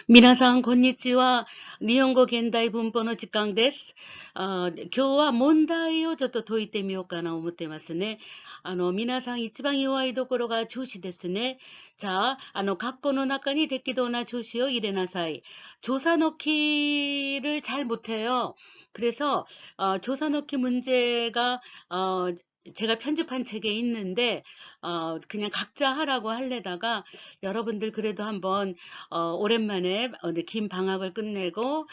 皆さん、こんにちは。日本語現代文法の時間です。今日は問題をちょっと解いてみようかな思ってますね。皆さん一番弱いところが助詞ですね。자、 括弧の中に適当な助詞を入れなさい。조사 넣기를 잘 못해요. 그래서 조사 넣기 문제가 제가 편집한 책에 있는데 그냥 각자 하라고 할래다가 여러분들 그래도 한번 오랜만에 긴 방학을 끝내고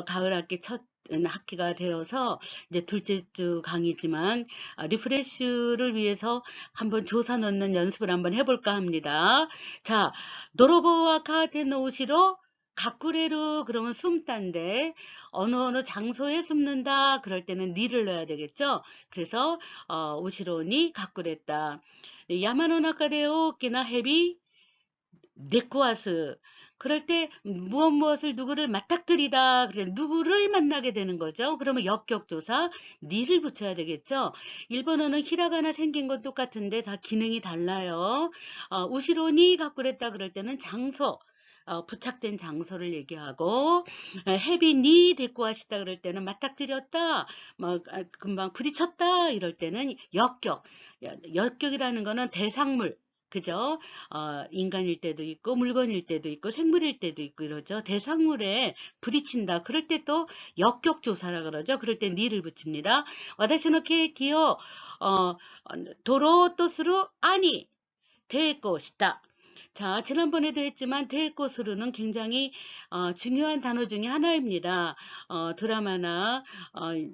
가을 학기 첫 학기가 되어서 이제 둘째 주 강의지만 리프레쉬를 위해서 한번 조사 넣는 연습을 한번 해볼까 합니다. 자, 도로보와 카테노우시로 가꾸레루 그러면 숨단데 어느 장소에 숨는다 그럴 때는 니를 넣어야 되겠죠. 그래서 우시로니 가꾸랬다. 야마노 나카데 오키나 헤비 네코아스. 그럴 때 무엇을 누구를 맞닥뜨리다. 그래 누구를 만나게 되는 거죠. 그러면 역격조사 니를 붙여야 되겠죠. 일본어는 히라가나 생긴 건 똑같은데 다 기능이 달라요. 우시로니 갖고 그랬다 그럴 때는 장소. 부착된 장소를 얘기하고 헤비니 데리고 하시다 그럴 때는 맞닥뜨렸다 뭐 금방 부딪혔다 이럴 때는 역격. 역격이라는 거는 대상물 그죠? 인간일 때도 있고 물건일 때도 있고 생물일 때도 있고 이러죠. 대상물에 부딪힌다. 그럴 때 또 역격조사라 그러죠. 그럴 때 니를 붙입니다. 와다시노 케이키요 도로 또스루 아니 될 것이다. 자, 지난번에도 했지만 될 것으로는 굉장히 중요한 단어 중에 하나입니다. 드라마나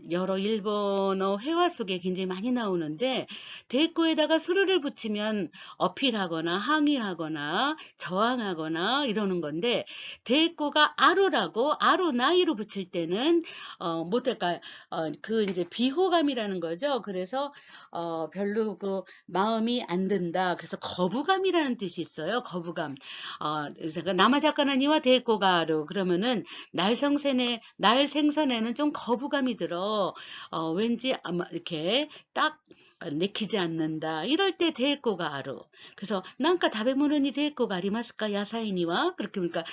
여러 일본어 회화 속에 굉장히 많이 나오는데 대꼬에다가 수르를 붙이면 어필하거나 항의하거나 저항하거나 이러는 건데 대꼬가 아루라고 아루 나이로 붙일 때는 뭐랄까 그 이제 비호감이라는 거죠. 그래서 별로 그 마음이 안 든다. 그래서 거부감이라는 뜻이 있어요. 거부감. 그래서 나마자카나니와 데꼬가루 그러면은 날 생선에는 좀 거부감이 들어. 왠지 아마 이렇게 딱 내키지 않는다. 이럴 때 데꼬가 아루. 그래서 난가 다베모노니 데꼬가 아리마스까 야사이니와 그렇게 그러니까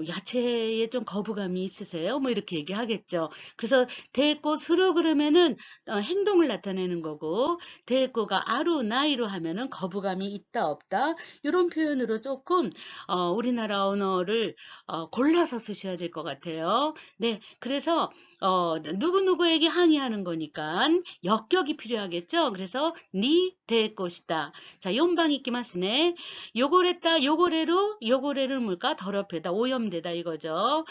야채에 좀 거부감이 있으세요? 뭐 이렇게 얘기하겠죠. 그래서 데꼬 수루 그러면은 행동을 나타내는 거고 데꼬가 아루 나이로 하면은 거부감이 있다 없다 이런 표현으로 조금 우리나라 언어를 골라서 쓰셔야 될 것 같아요. 네, 그래서 누구누구에게 항의하는 거니까 역격이 필요하겠죠. 그래서 니 될 것이다. 자, 연방 있기마스네. 요거랬다 요거래를 뭘까 더럽혀다 오염되다 이거죠.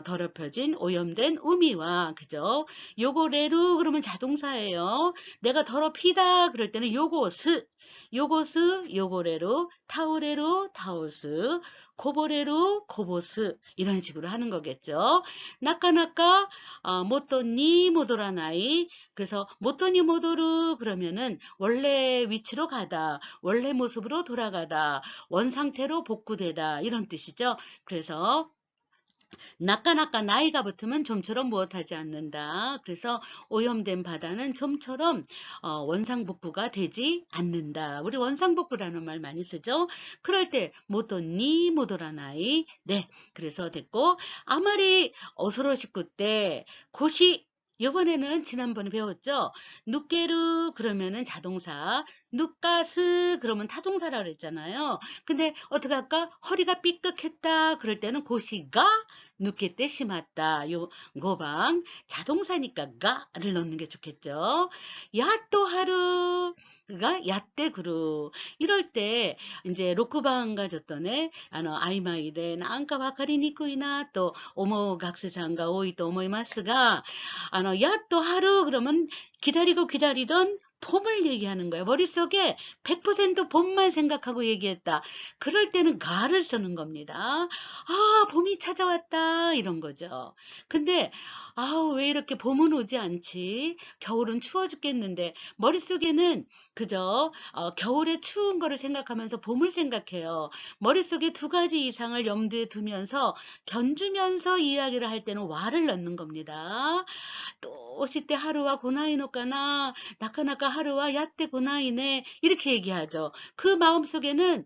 더럽혀진 오염된 우미와 그죠. 요거래루 그러면 자동사예요. 내가 더럽히다 그럴 때는 요고스 요고레로 타오레로 타오스 고보레로 고보스 이런 식으로 하는 거겠죠. 나까나까 모토니 모도라나이 그래서 모토니 모도르 그러면은 원래 위치로 가다 원래 모습으로 돌아가다 원상태로 복구되다 이런 뜻이죠. 그래서 나까나까 나이가 붙으면 좀처럼 무엇하지 않는다. 그래서 오염된 바다는 좀처럼 원상복구가 되지 않는다. 우리 원상복구라는 말 많이 쓰죠. 그럴 때 모도니 모도라나이 네 그래서 됐고 아마리 어서로시쿠 때 고시 이번에는 지난번에 배웠죠. 누게르 그러면은 자동사, 누가스 그러면 타동사라 그랬잖아요. 근데 어떻게 할까? 허리가 삐끗했다. 그럴 때는 고시가 늦게 때 심었다. 요 고방 자동사니까 가를 넣는 게 좋겠죠. 야또 하루가 야때 그루 이럴 때 이제 로크방 가졌더네 아이마이데 난가 와카리니쿠이나 또 오모 각세상가 오이 또 오모이마스가 야또 하루 그러면 기다리고 기다리던 봄을 얘기하는 거예요. 머릿속에 100% 봄만 생각하고 얘기했다. 그럴 때는 가를 쓰는 겁니다. 봄이 찾아왔다. 이런 거죠. 근데, 왜 이렇게 봄은 오지 않지? 겨울은 추워 죽겠는데, 머릿속에는 그저, 겨울에 추운 거를 생각하면서 봄을 생각해요. 머릿속에 두 가지 이상을 염두에 두면서, 견주면서 이야기를 할 때는 와를 넣는 겁니다. 또, 시때 하루와 고나이노까나, 나카나까 나나가 하루와 야때 고나이네 이렇게 얘기하죠. 그 마음속에는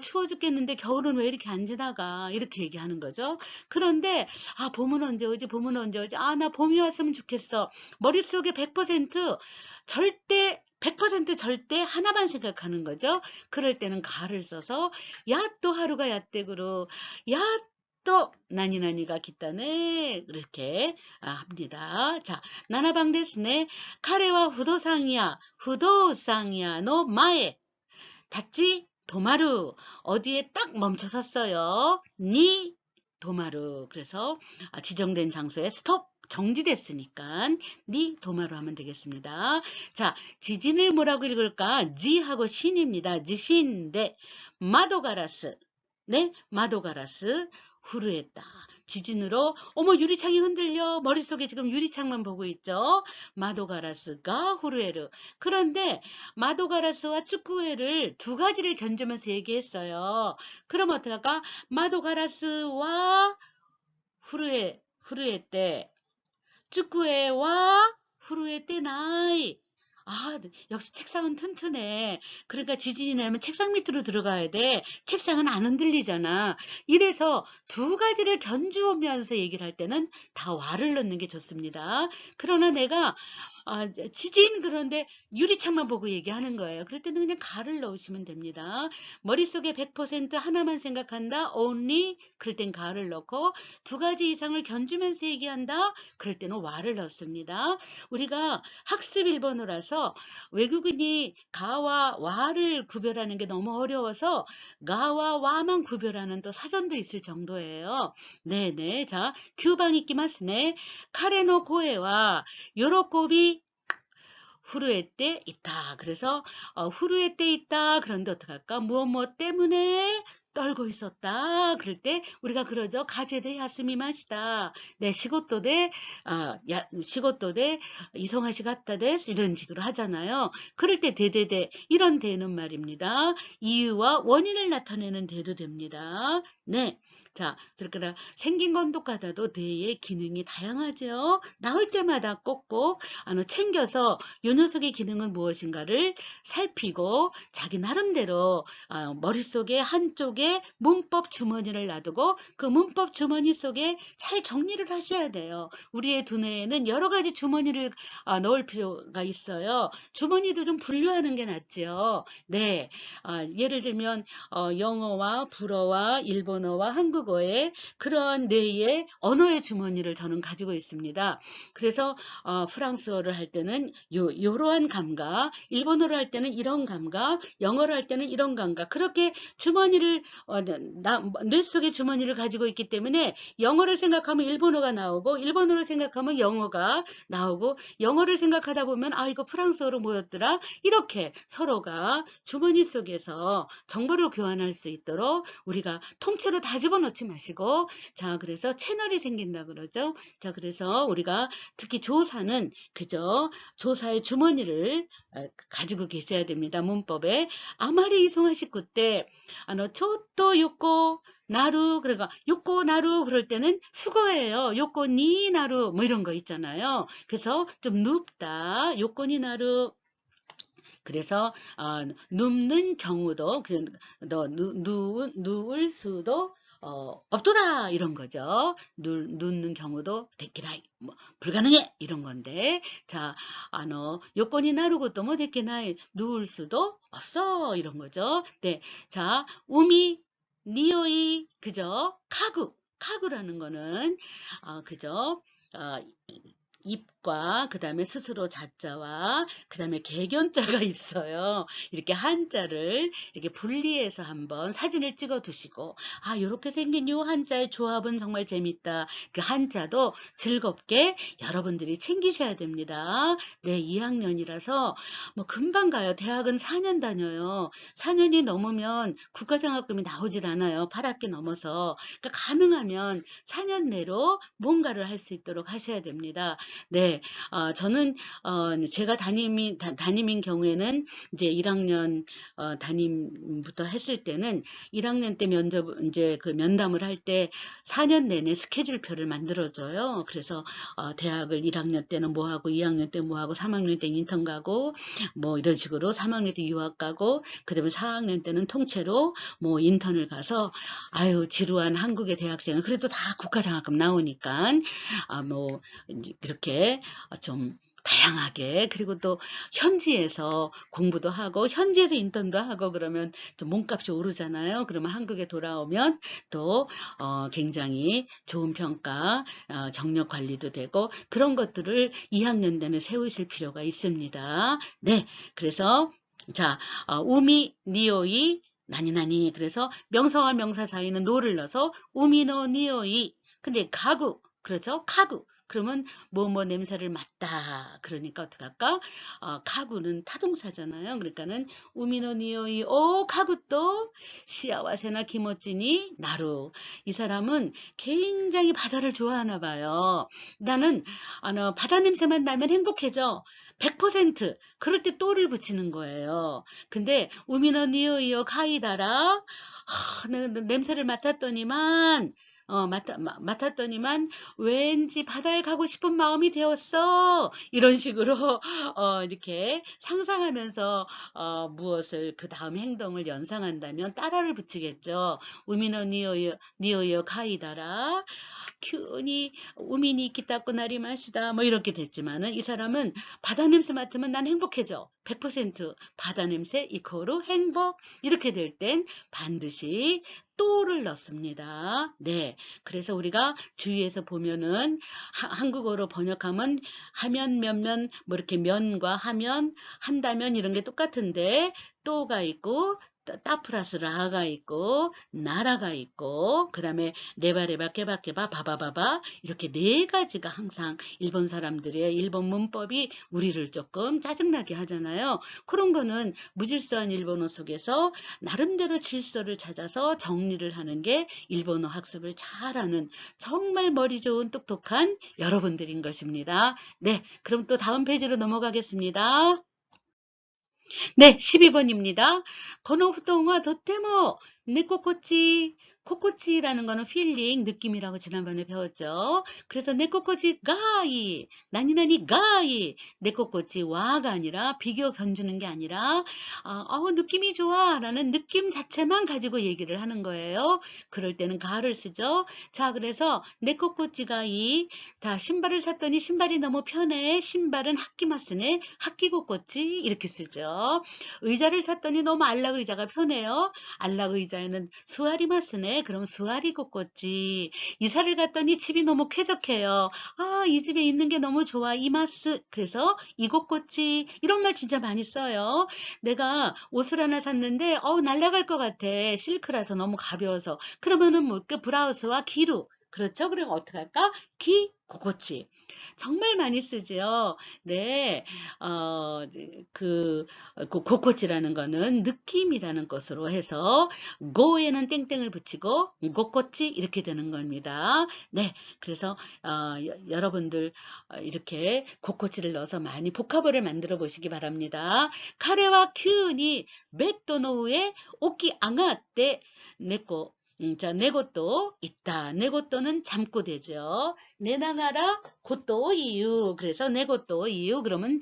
추워 죽겠는데 겨울은 왜 이렇게 안 지나가 이렇게 얘기하는 거죠. 그런데 봄은 언제 오지? 봄은 언제 오지? 나 봄이 왔으면 좋겠어. 머릿속에 100% 절대 100% 절대 하나만 생각하는 거죠. 그럴 때는 가를 써서 야또 하루가 야때그로 야또 나니나니가 기타네 이렇게 합니다. 자, 나나방 데스네. 카레와 후도상이야 노 마에 닷지 도마루 어디에 딱 멈춰 섰어요. 니 도마루. 그래서 지정된 장소에 스톱 정지됐으니까 니 도마루 하면 되겠습니다. 자, 지진을 뭐라고 읽을까? 지하고 신입니다. 지신인데 마도가라스. 네, 마도가라스 후르했다. 지진으로 어머 유리창이 흔들려. 머릿속에 지금 유리창만 보고 있죠. 마도가라스가 후르에르. 그런데 마도가라스와 축구회를 두 가지를 견주면서 얘기했어요. 그럼 어떡할까? 마도가라스와 후르에 때 축구회와 후르에 때 나이. 역시 책상은 튼튼해. 그러니까 지진이 나면 책상 밑으로 들어가야 돼. 책상은 안 흔들리잖아. 이래서 두 가지를 견주면서 얘기를 할 때는 다 와를 넣는 게 좋습니다. 그러나 내가 지진 그런데 유리창만 보고 얘기하는 거예요. 그럴 때는 그냥 가를 넣으시면 됩니다. 머릿속에 100% 하나만 생각한다. only 그럴 땐 가를 넣고 두 가지 이상을 견주면서 얘기한다. 그럴 때는 와를 넣습니다. 우리가 학습 일본어라서 외국인이 가와 와를 구별하는 게 너무 어려워서 가와 와만 구별하는 또 사전도 있을 정도예요. 네네. 자, 규방 있기마스네. 카레노 고에와 요로코비 후루에 때 있다. 그래서 후루에 때 있다. 그런데 어떡할까? 무엇 때문에 떨고 있었다. 그럴 때 우리가 그러죠. 가제대 야스미 마시다. 네, 시고토대 이송하시 갔다 데스 이런 식으로 하잖아요. 그럴 때 대대대 이런 대는 말입니다. 이유와 원인을 나타내는 대도 됩니다. 네. 자, 그러니까 생긴 건 똑같아도 대의 기능이 다양하죠. 나올 때마다 꼭꼭 챙겨서 요 녀석의 기능은 무엇인가를 살피고 자기 나름대로 머릿속에 한쪽에 문법 주머니를 놔두고 그 문법 주머니 속에 잘 정리를 하셔야 돼요. 우리의 두뇌에는 여러 가지 주머니를 넣을 필요가 있어요. 주머니도 좀 분류하는 게 낫죠. 네, 예를 들면 영어와 불어와 일본어와 한국어의 그런 뇌의 언어의 주머니를 저는 가지고 있습니다. 그래서 프랑스어를 할 때는 요러한 감각, 일본어를 할 때는 이런 감각, 영어를 할 때는 이런 감각, 그렇게 주머니를 뇌 속에 주머니를 가지고 있기 때문에 영어를 생각하면 일본어가 나오고 일본어를 생각하면 영어가 나오고 영어를 생각하다 보면 이거 프랑스어로 뭐였더라? 이렇게 서로가 주머니 속에서 정보를 교환할 수 있도록 우리가 통째로 다 집어넣지 마시고 자 그래서 채널이 생긴다 그러죠. 자 그래서 우리가 특히 조사는 그저 조사의 주머니를 가지고 계셔야 됩니다. 문법에 아마리 이송하시고 때 초또 요코 나루 그러니까 요코 나루 그럴 때는 수거예요. 요코 니 나루 뭐 이런 거 있잖아요. 그래서 좀 눕다 요코 니 나루 그래서 눕는 경우도 누울 수도 없도다 이런 거죠. 눕는 경우도 데키나이 불가능해 이런 건데 자 요건이 나르고도 뭐 데키나이 누울 수도 없어 이런 거죠. 네, 자 우미 니오이 그죠? 카구라는 거는 그죠? 입과 그 다음에 스스로 자자와 그 다음에 개견자가 있어요. 이렇게 한자를 이렇게 분리해서 한번 사진을 찍어 두시고 이렇게 생긴 요 한자의 조합은 정말 재밌다. 그 한자도 즐겁게 여러분들이 챙기셔야 됩니다. 네, 2학년이라서 뭐 금방 가요. 대학은 4년 다녀요. 4년이 넘으면 국가장학금이 나오질 않아요. 8학기 넘어서. 그러니까 가능하면 4년 내로 뭔가를 할 수 있도록 하셔야 됩니다. 네, 네, 저는 제가 담임인 경우에는 이제 1학년 담임부터 했을 때는 1학년 때 이제 그 면담을 할 때 4년 내내 스케줄표를 만들어줘요. 그래서 대학을 1학년 때는 뭐 하고, 2학년 때 뭐 하고, 3학년 때 인턴 가고, 뭐 이런 식으로 3학년 때 유학 가고, 그다음에 4학년 때는 통째로 뭐 인턴을 가서 아유 지루한 한국의 대학생은 그래도 다 국가장학금 나오니까 뭐 이렇게 좀 다양하게, 그리고 또 현지에서 공부도 하고 현지에서 인턴도 하고 그러면 좀 몸값이 오르잖아요. 그러면 한국에 돌아오면 또 굉장히 좋은 평가, 경력 관리도 되고 그런 것들을 2학년 때는 세우실 필요가 있습니다. 네, 그래서 자, 우미, 니오이, 나니나니. 그래서 명사와 명사 사이는 노를 넣어서 우미노 니오이. 근데 가구, 그렇죠? 가구. 그러면 뭐뭐 냄새를 맡다. 그러니까 어떻게 할까? 가구는 타동사잖아요. 그러니까는 우미노 니오이 오 가구또 시아와세나 기모찌니 나루. 이 사람은 굉장히 바다를 좋아하나 봐요. 나는 바다 냄새만 나면 행복해져. 100%. 그럴 때 또를 붙이는 거예요. 근데 우미노 니오이요 가이다라. 냄새를 맡았더니만 맡았더니만 왠지 바다에 가고 싶은 마음이 되었어. 이런 식으로 이렇게 상상하면서 무엇을 그 다음 행동을 연상한다면 따라를 붙이겠죠. 우미노 니오요 가이다라. 큐니 우민이 기타고 나리 마시다 뭐 이렇게 됐지만은 이 사람은 바다 냄새 맡으면 난 행복해져. 100% 바다 냄새 이코르 행복. 이렇게 될 땐 반드시 또를 넣습니다. 네. 그래서 우리가 주위에서 보면은 한국어로 번역하면 하면 면면 뭐 이렇게 면과 하면 한다면 이런 게 똑같은데 또가 있고 따 플러스 라가 있고 나라가 있고 그 다음에 레바레바 깨바깨바 바바바바 이렇게 네 가지가 항상 일본 사람들의 일본 문법이 우리를 조금 짜증나게 하잖아요. 그런 거는 무질서한 일본어 속에서 나름대로 질서를 찾아서 정리를 하는 게 일본어 학습을 잘하는 정말 머리 좋은 똑똑한 여러분들인 것입니다. 네, 그럼 또 다음 페이지로 넘어가겠습니다. 네, 12번입니다. この布団はとっても 네코코치, 코코치라는 거는 필링, 느낌이라고 지난번에 배웠죠. 그래서 네코코치 가이, 나니나니 가이, 네코코치 와가 아니라 비교 견주는 게 아니라 느낌이 좋아 라는 느낌 자체만 가지고 얘기를 하는 거예요. 그럴 때는 가를 쓰죠. 자, 그래서 네코코치 가이, 다 신발을 샀더니 신발이 너무 편해. 신발은 하키마스네, 하키코코치 이렇게 쓰죠. 의자를 샀더니 너무 안락 의자가 편해요. 안락 의자에는 수아리마스네. 그럼 수아리 곳곳지. 이사를 갔더니 집이 너무 쾌적해요. 이 집에 있는 게 너무 좋아. 이마스. 그래서 이곳곳지. 이런 말 진짜 많이 써요. 내가 옷을 하나 샀는데 날아갈 것 같아. 실크라서 너무 가벼워서. 그러면은 그 브라우스와 기루. 그렇죠? 그럼 어떻게 할까? 기, 고코치. 정말 많이 쓰죠. 네, 고코치라는 거는 느낌이라는 것으로 해서 고에는 땡땡을 붙이고 고코치 이렇게 되는 겁니다. 네, 그래서 여러분들 이렇게 고코치를 넣어서 많이 복합어를 만들어 보시기 바랍니다. 카레와 큐니 베ッドの上 오키 앙아떼 네코. 자, 내 것도 있다. 내 것도는 잠꼬 되죠. 내 나가라 것도 이유. 그래서 내 것도 이유. 그러면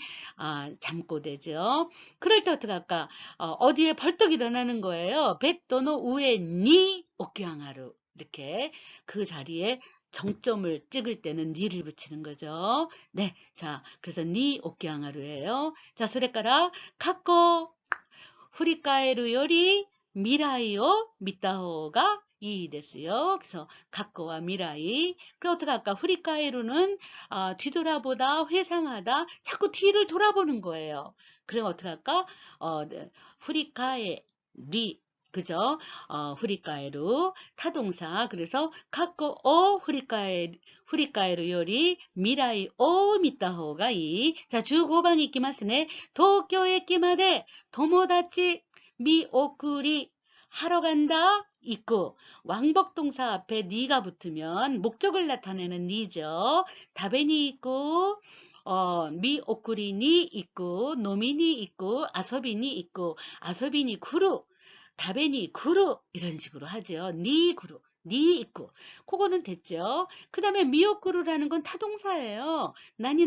잠꼬 되죠. 그럴 때 어떻게 할까? 어디에 벌떡 일어나는 거예요. 베토노 우에 니 오키항하루. 이렇게 그 자리에 정점을 찍을 때는 니를 붙이는 거죠. 네. 자, 그래서 니 오키항하루예요. 자, 소레까라 카코 후리카에루 요리 미라이오 미타호가 이 됐어요. 그래서 각거와 미라이. 그럼 어떻게 할까? 후리카에루는 뒤돌아보다, 회상하다, 자꾸 뒤를 돌아보는 거예요. 그럼 어떻게 할까? 네. 후리카에 리. 그죠? 후리카에루 타동사. 그래서 각거 후리카에루 요리 미라이 오 미타호가 이. 자, 주고방 이키마스네. 도쿄에 끼마데 도모다치 미오쿠리 하러 간다 있고 왕복동사 앞에 니가 붙으면 목적을 나타내는 니죠. 다베니 있고 미 오꾸리니 있고, 노미니 있고, 아서비니 있고, 아서비니 구루, 다베니 구루, 이런 식으로 하죠. 니 구루, 니 있고. 그거는 됐죠. 그 다음에 미오꾸루라는 건 타동사예요. 나니,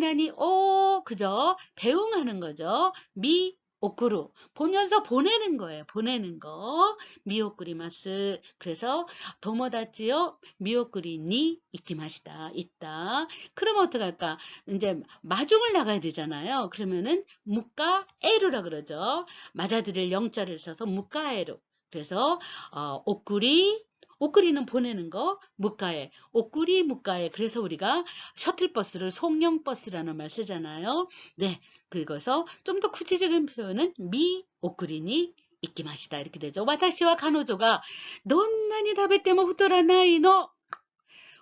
그죠? 배웅하는 거죠. 미, 오꾸루. 보면서 보내는 거예요. 보내는 거. 미오꾸리마스. 그래서, 도모다치요, 미오꾸리니, 이키마시다. 있다. 그러면 어떡할까? 이제 마중을 나가야 되잖아요. 그러면은 묵가에루라 그러죠. 맞아들일 영자를 써서 묵가에루. 그래서 오꾸리는 보내는 거, 묵가에, 오꾸리 묵가에. 그래서 우리가 셔틀버스를 송영버스라는 말 쓰잖아요. 네, 그래서 좀 더 구체적인 표현은 미 오꾸리니 이끼마시다 이렇게 되죠. 와타시와 가노조가 넌나니 다베테모 후토라나이노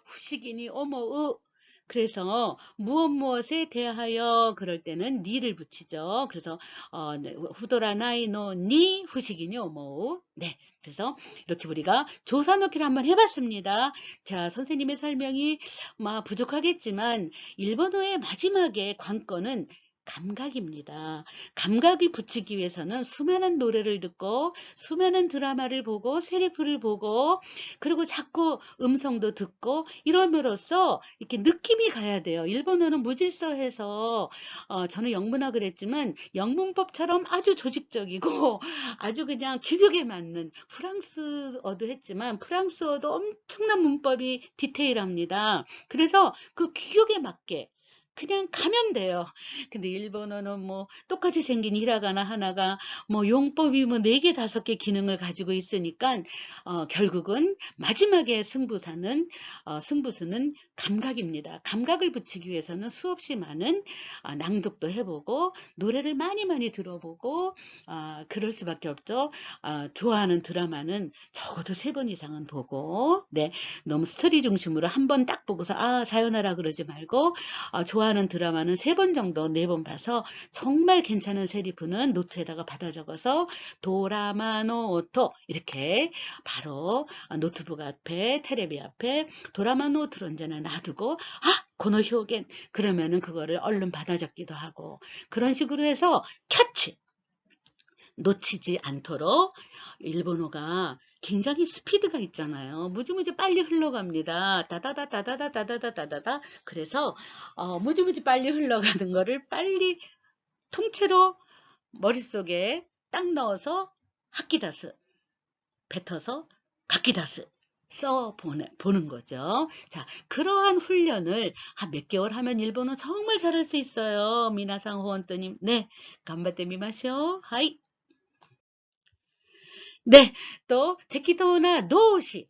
후식이니 오모으. 그래서 무엇에 대하여 그럴 때는 니를 붙이죠. 그래서 네, 후도라나이노 니 후식이니 오모으. 네. 그래서 이렇게 우리가 조사 넣기를 한번 해봤습니다. 자, 선생님의 설명이 부족하겠지만 일본어의 마지막에 관건은 감각입니다. 감각이 붙이기 위해서는 수많은 노래를 듣고 수많은 드라마를 보고 세리프를 보고 그리고 자꾸 음성도 듣고 이럼으로써 이렇게 느낌이 가야 돼요. 일본어는 무질서해서 저는 영문학을 했지만 영문법처럼 아주 조직적이고 아주 그냥 규격에 맞는 프랑스어도 했지만 프랑스어도 엄청난 문법이 디테일합니다. 그래서 그 규격에 맞게 그냥 가면 돼요. 근데 일본어는 똑같이 생긴 히라가나 하나가 용법이 4개, 5개 기능을 가지고 있으니까 결국은 마지막에 승부수는 감각입니다. 감각을 붙이기 위해서는 수없이 많은 낭독도 해보고 노래를 많이 들어보고 그럴 수밖에 없죠. 좋아하는 드라마는 적어도 3번 이상은 보고 네, 너무 스토리 중심으로 한 번 딱 보고서 사요나라 그러지 말고 좋아하는 드라마는 3번 정도 4번 봐서 정말 괜찮은 세리프는 노트에다가 받아 적어서 도라마노토 이렇게 바로 노트북 앞에 테레비 앞에 도라마노트로 언제나 놔두고 고노 효겐 그러면은 그거를 얼른 받아 적기도 하고 그런 식으로 해서 캐치 놓치지 않도록 일본어가 굉장히 스피드가 있잖아요. 무지무지 빨리 흘러갑니다. 다다다다다다다다다다다. 그래서 무지무지 빨리 흘러가는 거를 빨리 통째로 머릿속에 딱 넣어서 하키다스 뱉어서 가키다스 보는 거죠. 자, 그러한 훈련을 한 몇 개월 하면 일본어 정말 잘할 수 있어요. 미나상 호원또님, 네, 간바테 미마쇼. 하이. 네, 또 데키도나 도시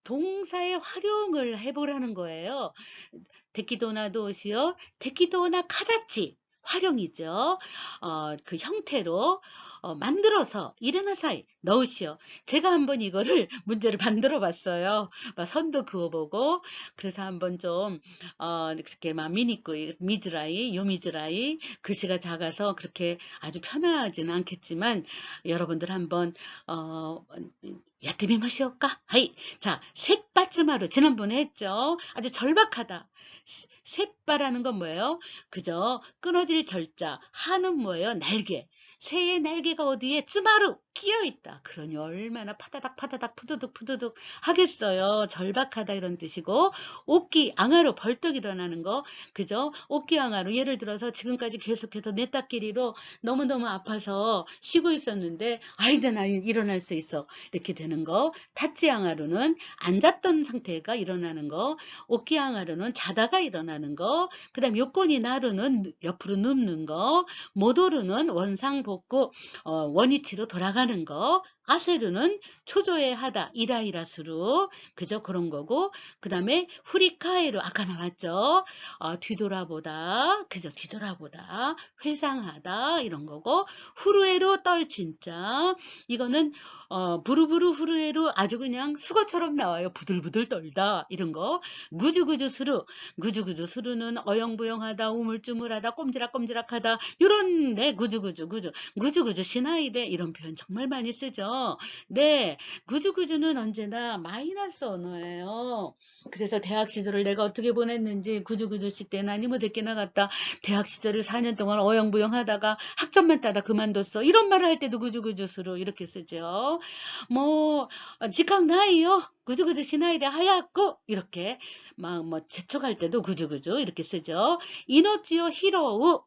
동사의 활용을 해보라는 거예요. 데키도나 도시요. 데키도나 카다치 활용이죠. 그 형태로 만들어서 이레나사이 넣으시오. 제가 한번 이거를 문제를 만들어 봤어요. 선도 그어보고 그래서 한번 좀 그렇게 미즈라이 요미즈라이 글씨가 작아서 그렇게 아주 편하지는 않겠지만 여러분들 한번 야트미 마시올까? 하이. 자, 색바츠마루 지난번에 했죠. 아주 절박하다. 셋바라는 건 뭐예요? 그죠? 끊어질 절자. 하는 뭐예요? 날개. 새의 날개가 어디에 쯔마루 끼어있다. 그러니 얼마나 파다닥 푸드득 하겠어요. 절박하다 이런 뜻이고 옷기 앙하로 벌떡 일어나는 거 그죠? 옷기 앙하로 예를 들어서 지금까지 계속해서 내 딸끼리로 너무너무 아파서 쉬고 있었는데 이제 나 일어날 수 있어 이렇게 되는 거. 타치 앙하로는 앉았던 상태가 일어나는 거. 옷기 앙하로는 자다가 일어나는 거. 그 다음 요건이 나루는 옆으로 눕는 거. 모도르는 원상복구 원위치로 돌아가는 거. 아세르는 초조해 하다 이라이라스루 그죠 그런 거고 그 다음에 후리카에르 아까 나왔죠 뒤돌아보다 그죠 뒤돌아보다 회상하다 이런 거고 후루에로 떨진짜 이거는 부르부르 후루에로 아주 그냥 수거처럼 나와요 부들부들 떨다 이런 거 구주구주 수루는 어영부영하다 우물쭈물하다 꼼지락꼼지락하다 이런 구주구주 시나이데 이런 표현 정말 많이 쓰죠 네, 구주구주는 언제나 마이너스 언어예요. 그래서 대학 시절을 내가 어떻게 보냈는지 구주구주 씨 때는 아니 뭐 됐게 나갔다. 대학 시절을 4년 동안 어영부영 하다가 학점만 따다 그만뒀어. 이런 말을 할 때도 구주구주스로 이렇게 쓰죠. 뭐 직학 나이요. 구주구주 시나이데 하얗고 이렇게 막 뭐 재촉할 때도 구주구주 이렇게 쓰죠. 이노치요 히로우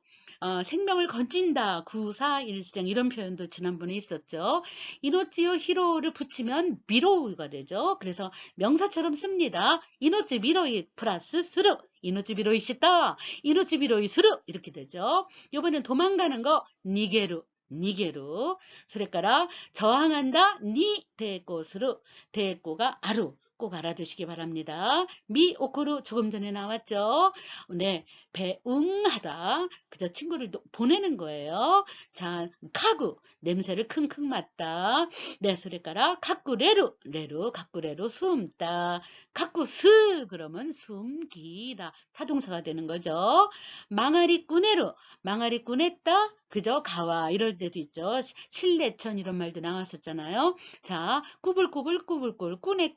생명을 건진다, 구사일생 이런 표현도 지난번에 있었죠. 이노치요 히로우를 붙이면 미로우가 되죠. 그래서 명사처럼 씁니다. 이노치 미로이 플러스 스루, 이노치 미로이 시다, 이노치 미로이 스루 이렇게 되죠. 이번엔 도망가는 거 니게루. 니게루.それから 저항한다 니 대꼬스루 대꼬가 아루 꼭 알아두시기 바랍니다. 미 오쿠루 조금 전에 나왔죠. 네, 배웅하다. 그저 친구를 보내는 거예요. 자, 카구 냄새를 킁킁 맡다. 네, 소리가라 카쿠레루 레루 카쿠레루 숨다. 카쿠스 그러면 숨기다. 타동사가 되는 거죠. 망아리 꾸네루 망아리 꾸냈다. 그저 가와 이럴 때도 있죠. 실내천 이런 말도 나왔었잖아요. 자, 꾸불꾸불 꾸네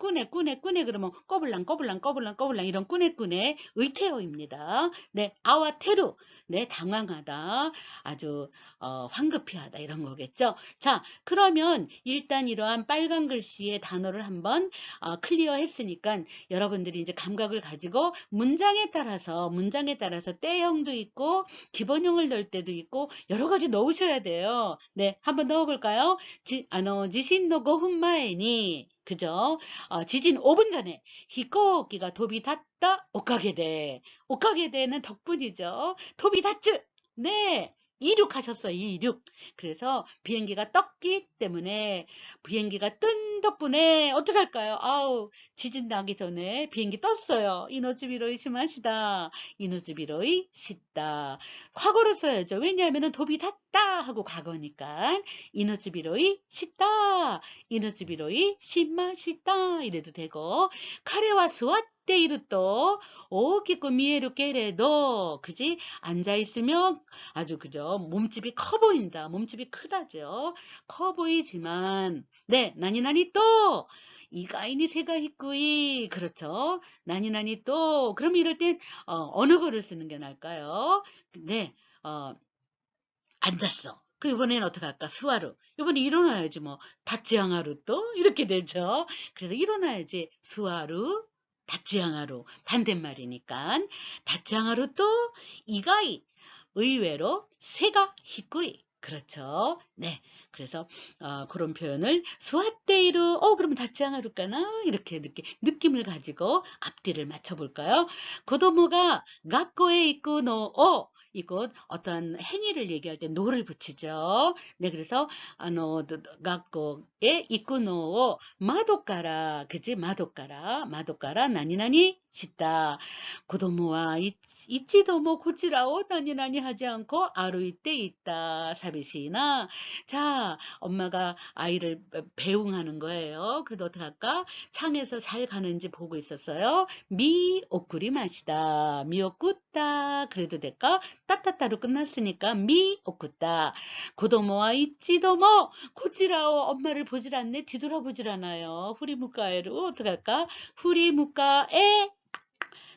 그러면 꺼불랑 이런 꾸네 의태어입니다. 네, 아와 테루 네, 당황하다. 아주 황급해하다 이런 거겠죠. 자, 그러면 일단 이러한 빨간 글씨의 단어를 한번 클리어 했으니까 여러분들이 이제 감각을 가지고 문장에 따라서 때형도 있고 기본형을 넣을 때도 있고 여러 가지 넣으셔야 돼요. 네, 한번 넣어볼까요? 지신노 5분前に 그죠? 지진 5분 전에 히코기가 도비 탔다 오카게데는 덕분이죠. 도비 탔츠 네, 이륙하셨어요. 이륙. 그래서 비행기가 떴기 때문에 비행기가 뜬 덕분에 어떡할까요? 아우 지진 나기 전에 비행기 떴어요. 이노즈비로이 시마시다. 이노즈비로이 시다. 과거로 써야죠. 왜냐하면 도비 탔다 하고 과거니까 이노즈비로이 시다. 이노즈비로이 시마시다 이래도 되고 카레와 스와테 이루또 오키쿠 미에루 게레도 그지 앉아있으면 아주 그죠 몸집이 커 보인다. 몸집이 크다죠. 커 보이지만 네 나니나니 또 이가이니 새가 히꾸이 그렇죠. 나니나니 또 그럼 이럴 땐 어느 거를 쓰는 게 나을까요? 네 앉았어. 그 이번에는 어떻게 할까? 수화루. 이번에 일어나야지 뭐. 다찌양하루 또 이렇게 되죠. 그래서 일어나야지 수화루, 다찌양하루 반대말이니까 다찌양하루 또 이가이 의외로 새가 히꾸이 그렇죠. 네. 그래서 그런 표현을 수화테이루 그러면 다찌양하루까나 이렇게 느낌을 가지고 앞뒤를 맞춰볼까요? 고도모가学校へ 이쿠노 이곳 어떤 행위를 얘기할 때 노를 붙이죠. 네, 그래서学校へ 이쿠노 마도카라 그지 마도카라 나니나니 시다. 子供は 이치도모 고치라오 나니나니 하지 않고 아루이때 있다. 사비시나. 자, 엄마가 아이를 배웅하는 거예요. 그래도 어떡할까? 창에서 잘 가는지 보고 있었어요. 미오쿠리 마시다. 미오쿠다. 그래도 될까? 따따따로 끝났으니까 미오쿠다. 고도모와 이치도모 고치라오. 엄마를 보질 않네. 뒤돌아보질 않아요. 후리무카에로 어떡할까? 후리무카에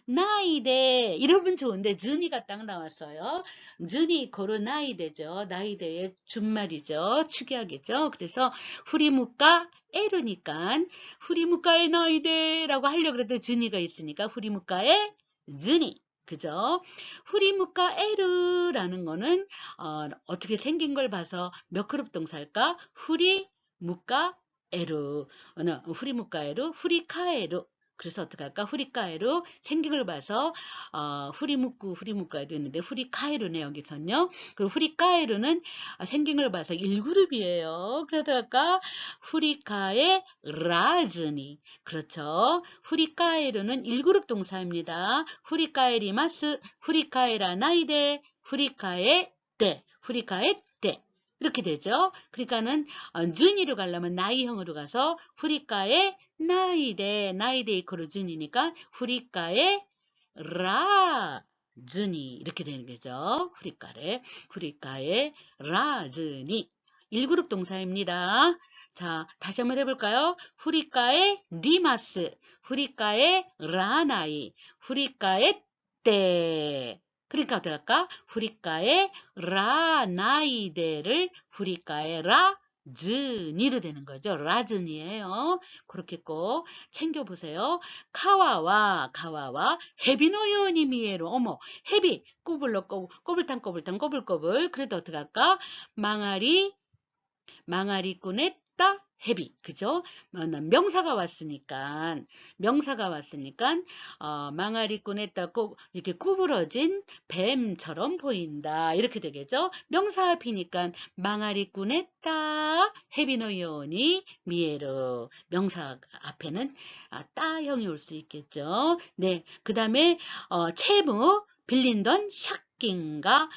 나이데 이러면 좋은데 즈니가 딱 나왔어요. 즈니 고로 나이데죠. 나이데의 준말이죠. 축약이죠. 그래서 후리무카 에르니까 후리무카의 나이데라고 하려고 그래도 즈니가 있으니까 후리무카의 즈니 그죠? 후리무카 에르라는 거는 어떻게 생긴 걸 봐서 몇 그룹 동사일까? 후리무카 에르 후리무카에르 후리카에르 그래서 어떡할까? 후리카에루 생긴 걸 봐서 후리무카에도 있는데 후리카에루네 여기서는요. 그리고 후리카에루는 생긴 걸 봐서 1그룹이에요. 그래서 어떡할까? 후리카에 라즈니 그렇죠. 후리카에루는 1그룹 동사입니다. 후리카에리마스, 후리카에라 나이데, 후리카에 때, 후리카에 때 이렇게 되죠. 그러니까는 준이로 가려면 나이형으로 가서 후리카에 나이데 이코르 준이니까 후리카에 라 준이 이렇게 되는 거죠. 후리카에 라 준이 1그룹 동사입니다. 자, 다시 한번 해볼까요? 후리카에 리마스, 후리카에 라나이, 후리카에 때. 그러니까 어떻게 할까? 후리카에 라나이데를 후리카에 라즈니로 되는 거죠. 라즈니예요. 그렇게 꼭 챙겨보세요. 카와와 헤비노 요니 미에로. 어머, 헤비 꼬불러 꼬불탕 꼬불꼬불. 그래도 어떻게 할까? 망아리 꾸냈다 헤비. 그죠? 명사가 왔으니까 망아리 꾸냈다 이렇게 구부러진 뱀처럼 보인다. 이렇게 되겠죠? 명사 앞이니까 망아리 꾸냈다 헤비노 요니 미에르. 명사 앞에는 따형이 올 수 있겠죠? 네. 그 다음에 채무 빌린 돈 샥긴가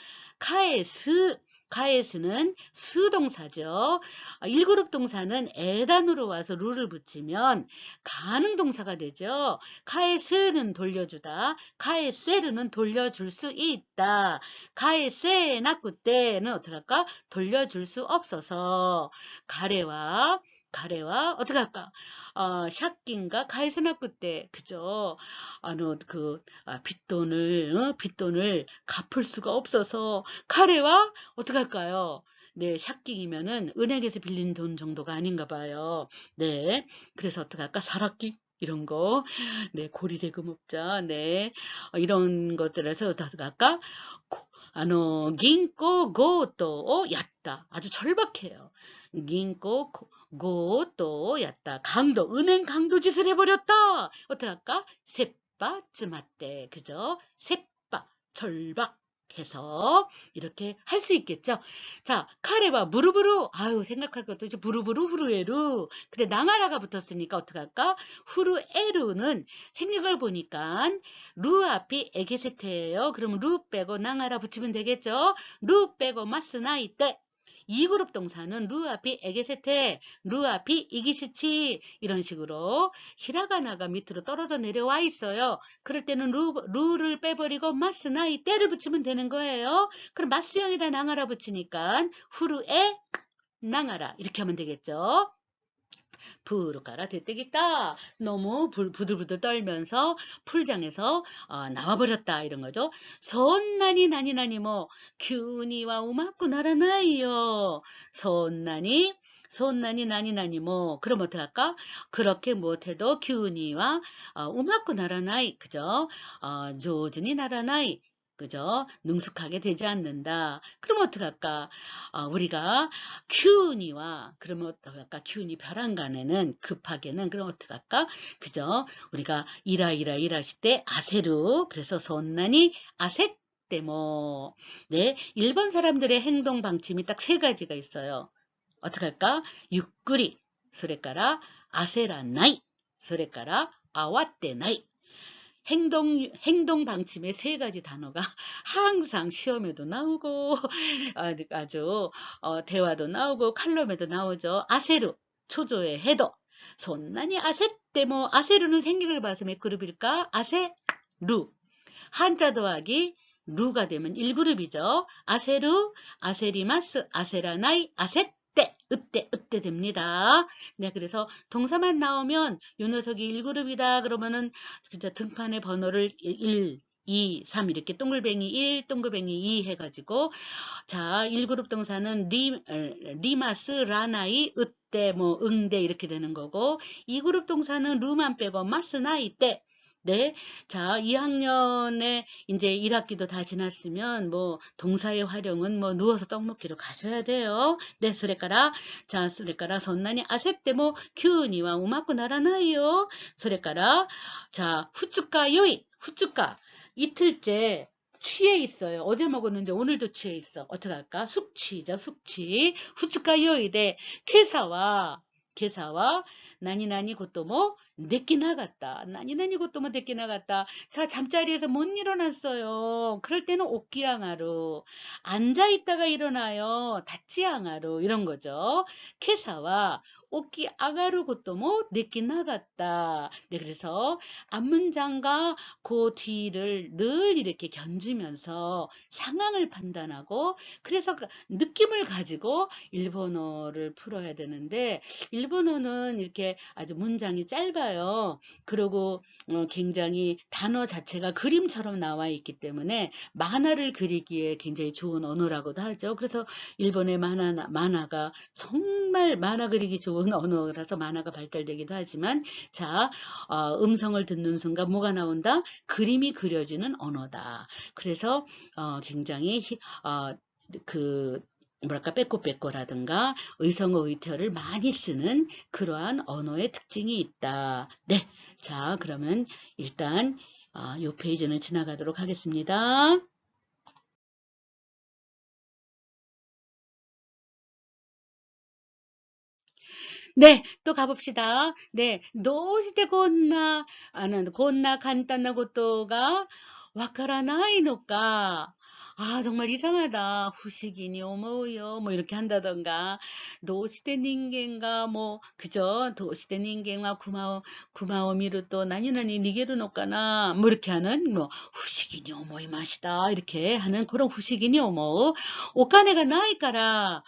카에스는 수동사죠. 1그룹 동사는 에단으로 와서 루를 붙이면 가능 동사가 되죠. 카에스는 돌려주다. 카에세르는 돌려줄 수 있다. 카에세나쿠 때는 어떻게 할까? 돌려줄 수 없어서 가래와 어떻게 할까? 샥긴가 카에세나쿠 때 그죠? 빚돈을 갚을 수가 없어서 카레와 어떻게 할까요? 네, 샥깅이면은 은행에서 빌린 돈 정도가 아닌가 봐요. 네, 그래서 어떻게 할까? 사라끼 이런 거, 네, 고리대금업자, 네, 이런 것들에서 어떻게 할까?銀行強盗をやった. 아주 절박해요.銀行 強盗をやった. 은행 강도 짓을 해버렸다. 어떻게 할까? 세빠쯤았대. 그죠? 세빠, 절박해서 이렇게 할 수 있겠죠. 자, 카레와 무르부루. 아유, 생각할 것도 이제 무르부루 후루에루. 근데 낭아라가 붙었으니까 어떻게 할까? 후루에루는 생각을 보니까 루 앞이 에게세테예요. 그러면 루 빼고 낭아라 붙이면 되겠죠. 루 빼고 마스나이 때. 2그룹 동사는 루 앞이 에게세테, 루 앞이 이기시치 이런 식으로 히라가나가 밑으로 떨어져 내려와 있어요. 그럴 때는 루를 빼버리고 마스나이 때를 붙이면 되는 거예요. 그럼 마스형에다 낭아라 붙이니까 후루에 낭아라 이렇게 하면 되겠죠. 부르까라 되떼기다. 너무 부들부들 떨면서 풀장에서 나와버렸다 이런 거죠. 선나니 뭐 큐니와 우마쿠 나라나이요. 선나니 뭐 그럼 어떻게 할까? 그렇게 못해도 큐니와 우마쿠 나라나이 그죠? 조준이 나라나이 그죠? 능숙하게 되지 않는다. 그럼 어떡할까? 우리가 큐니와 그러면 어떡할까? 큐니 벼랑간에는 급하게는 그럼 어떡할까? 그죠? 우리가 일하실 때 아세루 그래서 손난이 아세 때뭐 네, 일본 사람들의 행동 방침이 딱 3가지가 있어요. 어떡할까? 유꾸리, 소레까라 아세라 나이, 소레까라 아와떼 나이. 행동 방침의 3가지 단어가 항상 시험에도 나오고 아주 대화도 나오고 칼럼에도 나오죠. 아세루 초조해 해도 손난이 아세 때뭐 아세루는 생각을 봐서 몇 그룹일까? 아세루 한자 더하기 루가 되면 1그룹이죠. 아세루 아세리마스 아세라나이 아세 으때 됩니다. 네, 그래서 동사만 나오면 요 녀석이 1그룹이다 그러면은 진짜 등판의 번호를 1, 2, 3 이렇게 동글뱅이 1, 동글뱅이 2 해가지고 자 1그룹 동사는 리마스, 라나이, 으때, 뭐 응대 이렇게 되는 거고 2그룹 동사는 루만 빼고 마스, 나이, 때 네. 자, 2학년에 이제 1학기도 다 지났으면 뭐 동사의 활용은 뭐 누워서 떡 먹기로 가셔야 돼요. 네, 소레까라. 자, 소레까라 선난이 아세때 뭐 큐니와 우마쿠 나라나이요. 소레까라. 자, 후츠카 요이. 후츠카. 이틀째 취해 있어요. 어제 먹었는데 오늘도 취해 있어. 어떻게 할까? 숙취죠, 숙취. 후츠카 요이데 개사와 나니 것도 뭐 내끼 나갔다. 나니나니 것도 뭐 내끼 나갔다. 자, 잠자리에서 못 일어났어요. 그럴 때는 오끼양아루. 앉아있다가 일어나요. 다치양아루. 이런 거죠. 케사와 오끼 아가루 것도 뭐 내끼 나갔다. 네, 그래서 앞문장과 그 뒤를 늘 이렇게 견주면서 상황을 판단하고 그래서 그 느낌을 가지고 일본어를 풀어야 되는데 일본어는 이렇게 아주 문장이 짧아요. 그리고 굉장히 단어 자체가 그림처럼 나와 있기 때문에 만화를 그리기에 굉장히 좋은 언어라고도 하죠. 그래서 일본의 만화가 정말 만화 그리기 좋은 언어라서 만화가 발달되기도 하지만 자, 음성을 듣는 순간 뭐가 나온다? 그림이 그려지는 언어다. 그래서 굉장히 그 뭐랄까 빼꼬빼꼬라든가 의성어 의태어를 많이 쓰는 그러한 언어의 특징이 있다. 네, 자 그러면 일단 이 페이지는 지나가도록 하겠습니다. 네, 또 가봅시다. 네, どうしてこんな簡単なことがわからないのか。아, 정말 이상하다. 후시기니 오모요. 뭐 이렇게 한다던가. 도시대 닌겐가 뭐 그죠? 도시대 닌겐과 구마오미루 또 나니나니 니게루 노까나 뭐 이렇게 하는 뭐 후시기니 오모이 맛이다. 이렇게 하는 그런 후시기니 오모. 오카네가ないから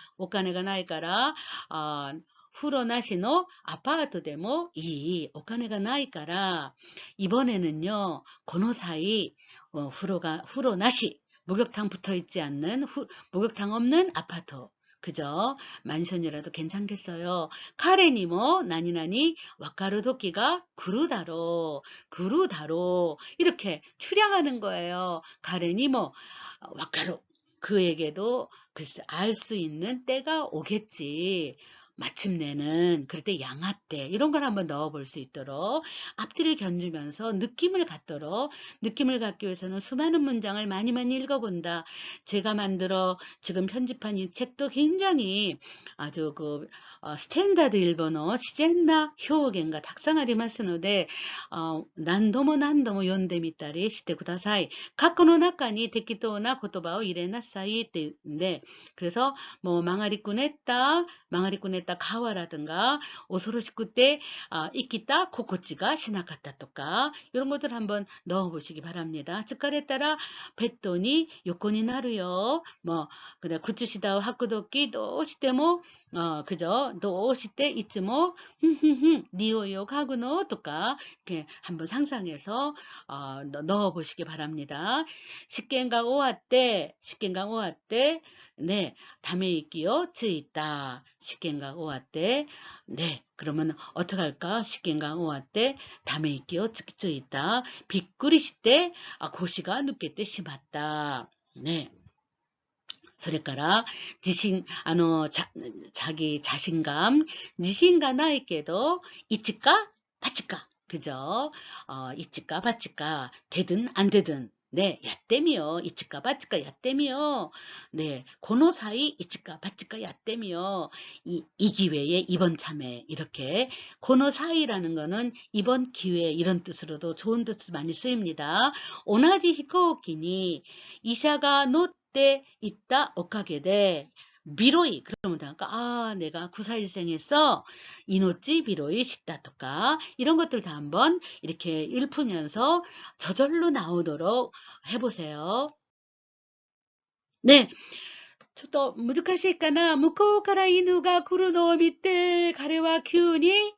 아, 風呂なしの 아파트 でもいいお金がないから 이번에는요 この際 風呂なし 목욕탕 붙어 있지 않는 목욕탕 없는 아파트 그죠? 만션이라도 괜찮겠어요. 카레니 뭐 나니나니 와카르도끼가 구루다로 이렇게 추량하는 거예요. 카레니 뭐 와카루 그에게도 글쎄 알 수 있는 때가 오겠지. 마침내는 그럴 때 양아때 이런 걸 한번 넣어볼 수 있도록 앞뒤를 견주면서 느낌을 갖기 위해서는 수많은 문장을 많이 읽어본다. 제가 만들어 지금 편집한 이 책도 굉장히 아주 그 스탠다드 일본어 시젠나 효겐가 탁상아리마스ので 何度も読んでみたりしてください. 過去の中に適当な言葉を入れなさいって言うんで 그래서 뭐 망아리꾼했다 가와라든가 오소로시쿠때 이키타 코코치가 시나카타 とか 이런 것들 한번 넣어보시기 바랍니다. 즉깔에 따라 뱃돈이 요건이 나루요. 뭐 그다음 구츠시다오 하쿠도끼 도시테모 그죠? 도시때 이츠모 니오요 가구노 とか 이렇게 한번 상상해서 넣어보시기 바랍니다. 식견강 終わって 네, 담에 있기요, 쯔있다. 식견강 終わって 네, 그러면 어떻게 할까? 식견강 終わって 담에 있기요, 쯔있다. 비꾸리시때 고시가 늦게 심았다. 네. それから 자기 자신감, 自信がないけど 이치까 바치까 그죠? 이치까 바치까 되든 안 되든 네, 야떼미요. 이치까 바치까 야떼미요. 네, 고노 사이 이치까 바치까 야떼미요. 이 기회에 이번 참에 이렇게 고노 사이라는 거는 이번 기회 이런 뜻으로도 좋은 뜻 많이 쓰입니다. 오나지 히코키니 이샤가 때 있다 오카게데 비로이 그러면 되니까 내가 구사일생에서 이노찌 비로이 식다とか 이런 것들 다 한번 이렇게 읊으면서 저절로 나오도록 해보세요. 네, ちょっと難しいかな. 向こうから犬が来るのを見て彼は急に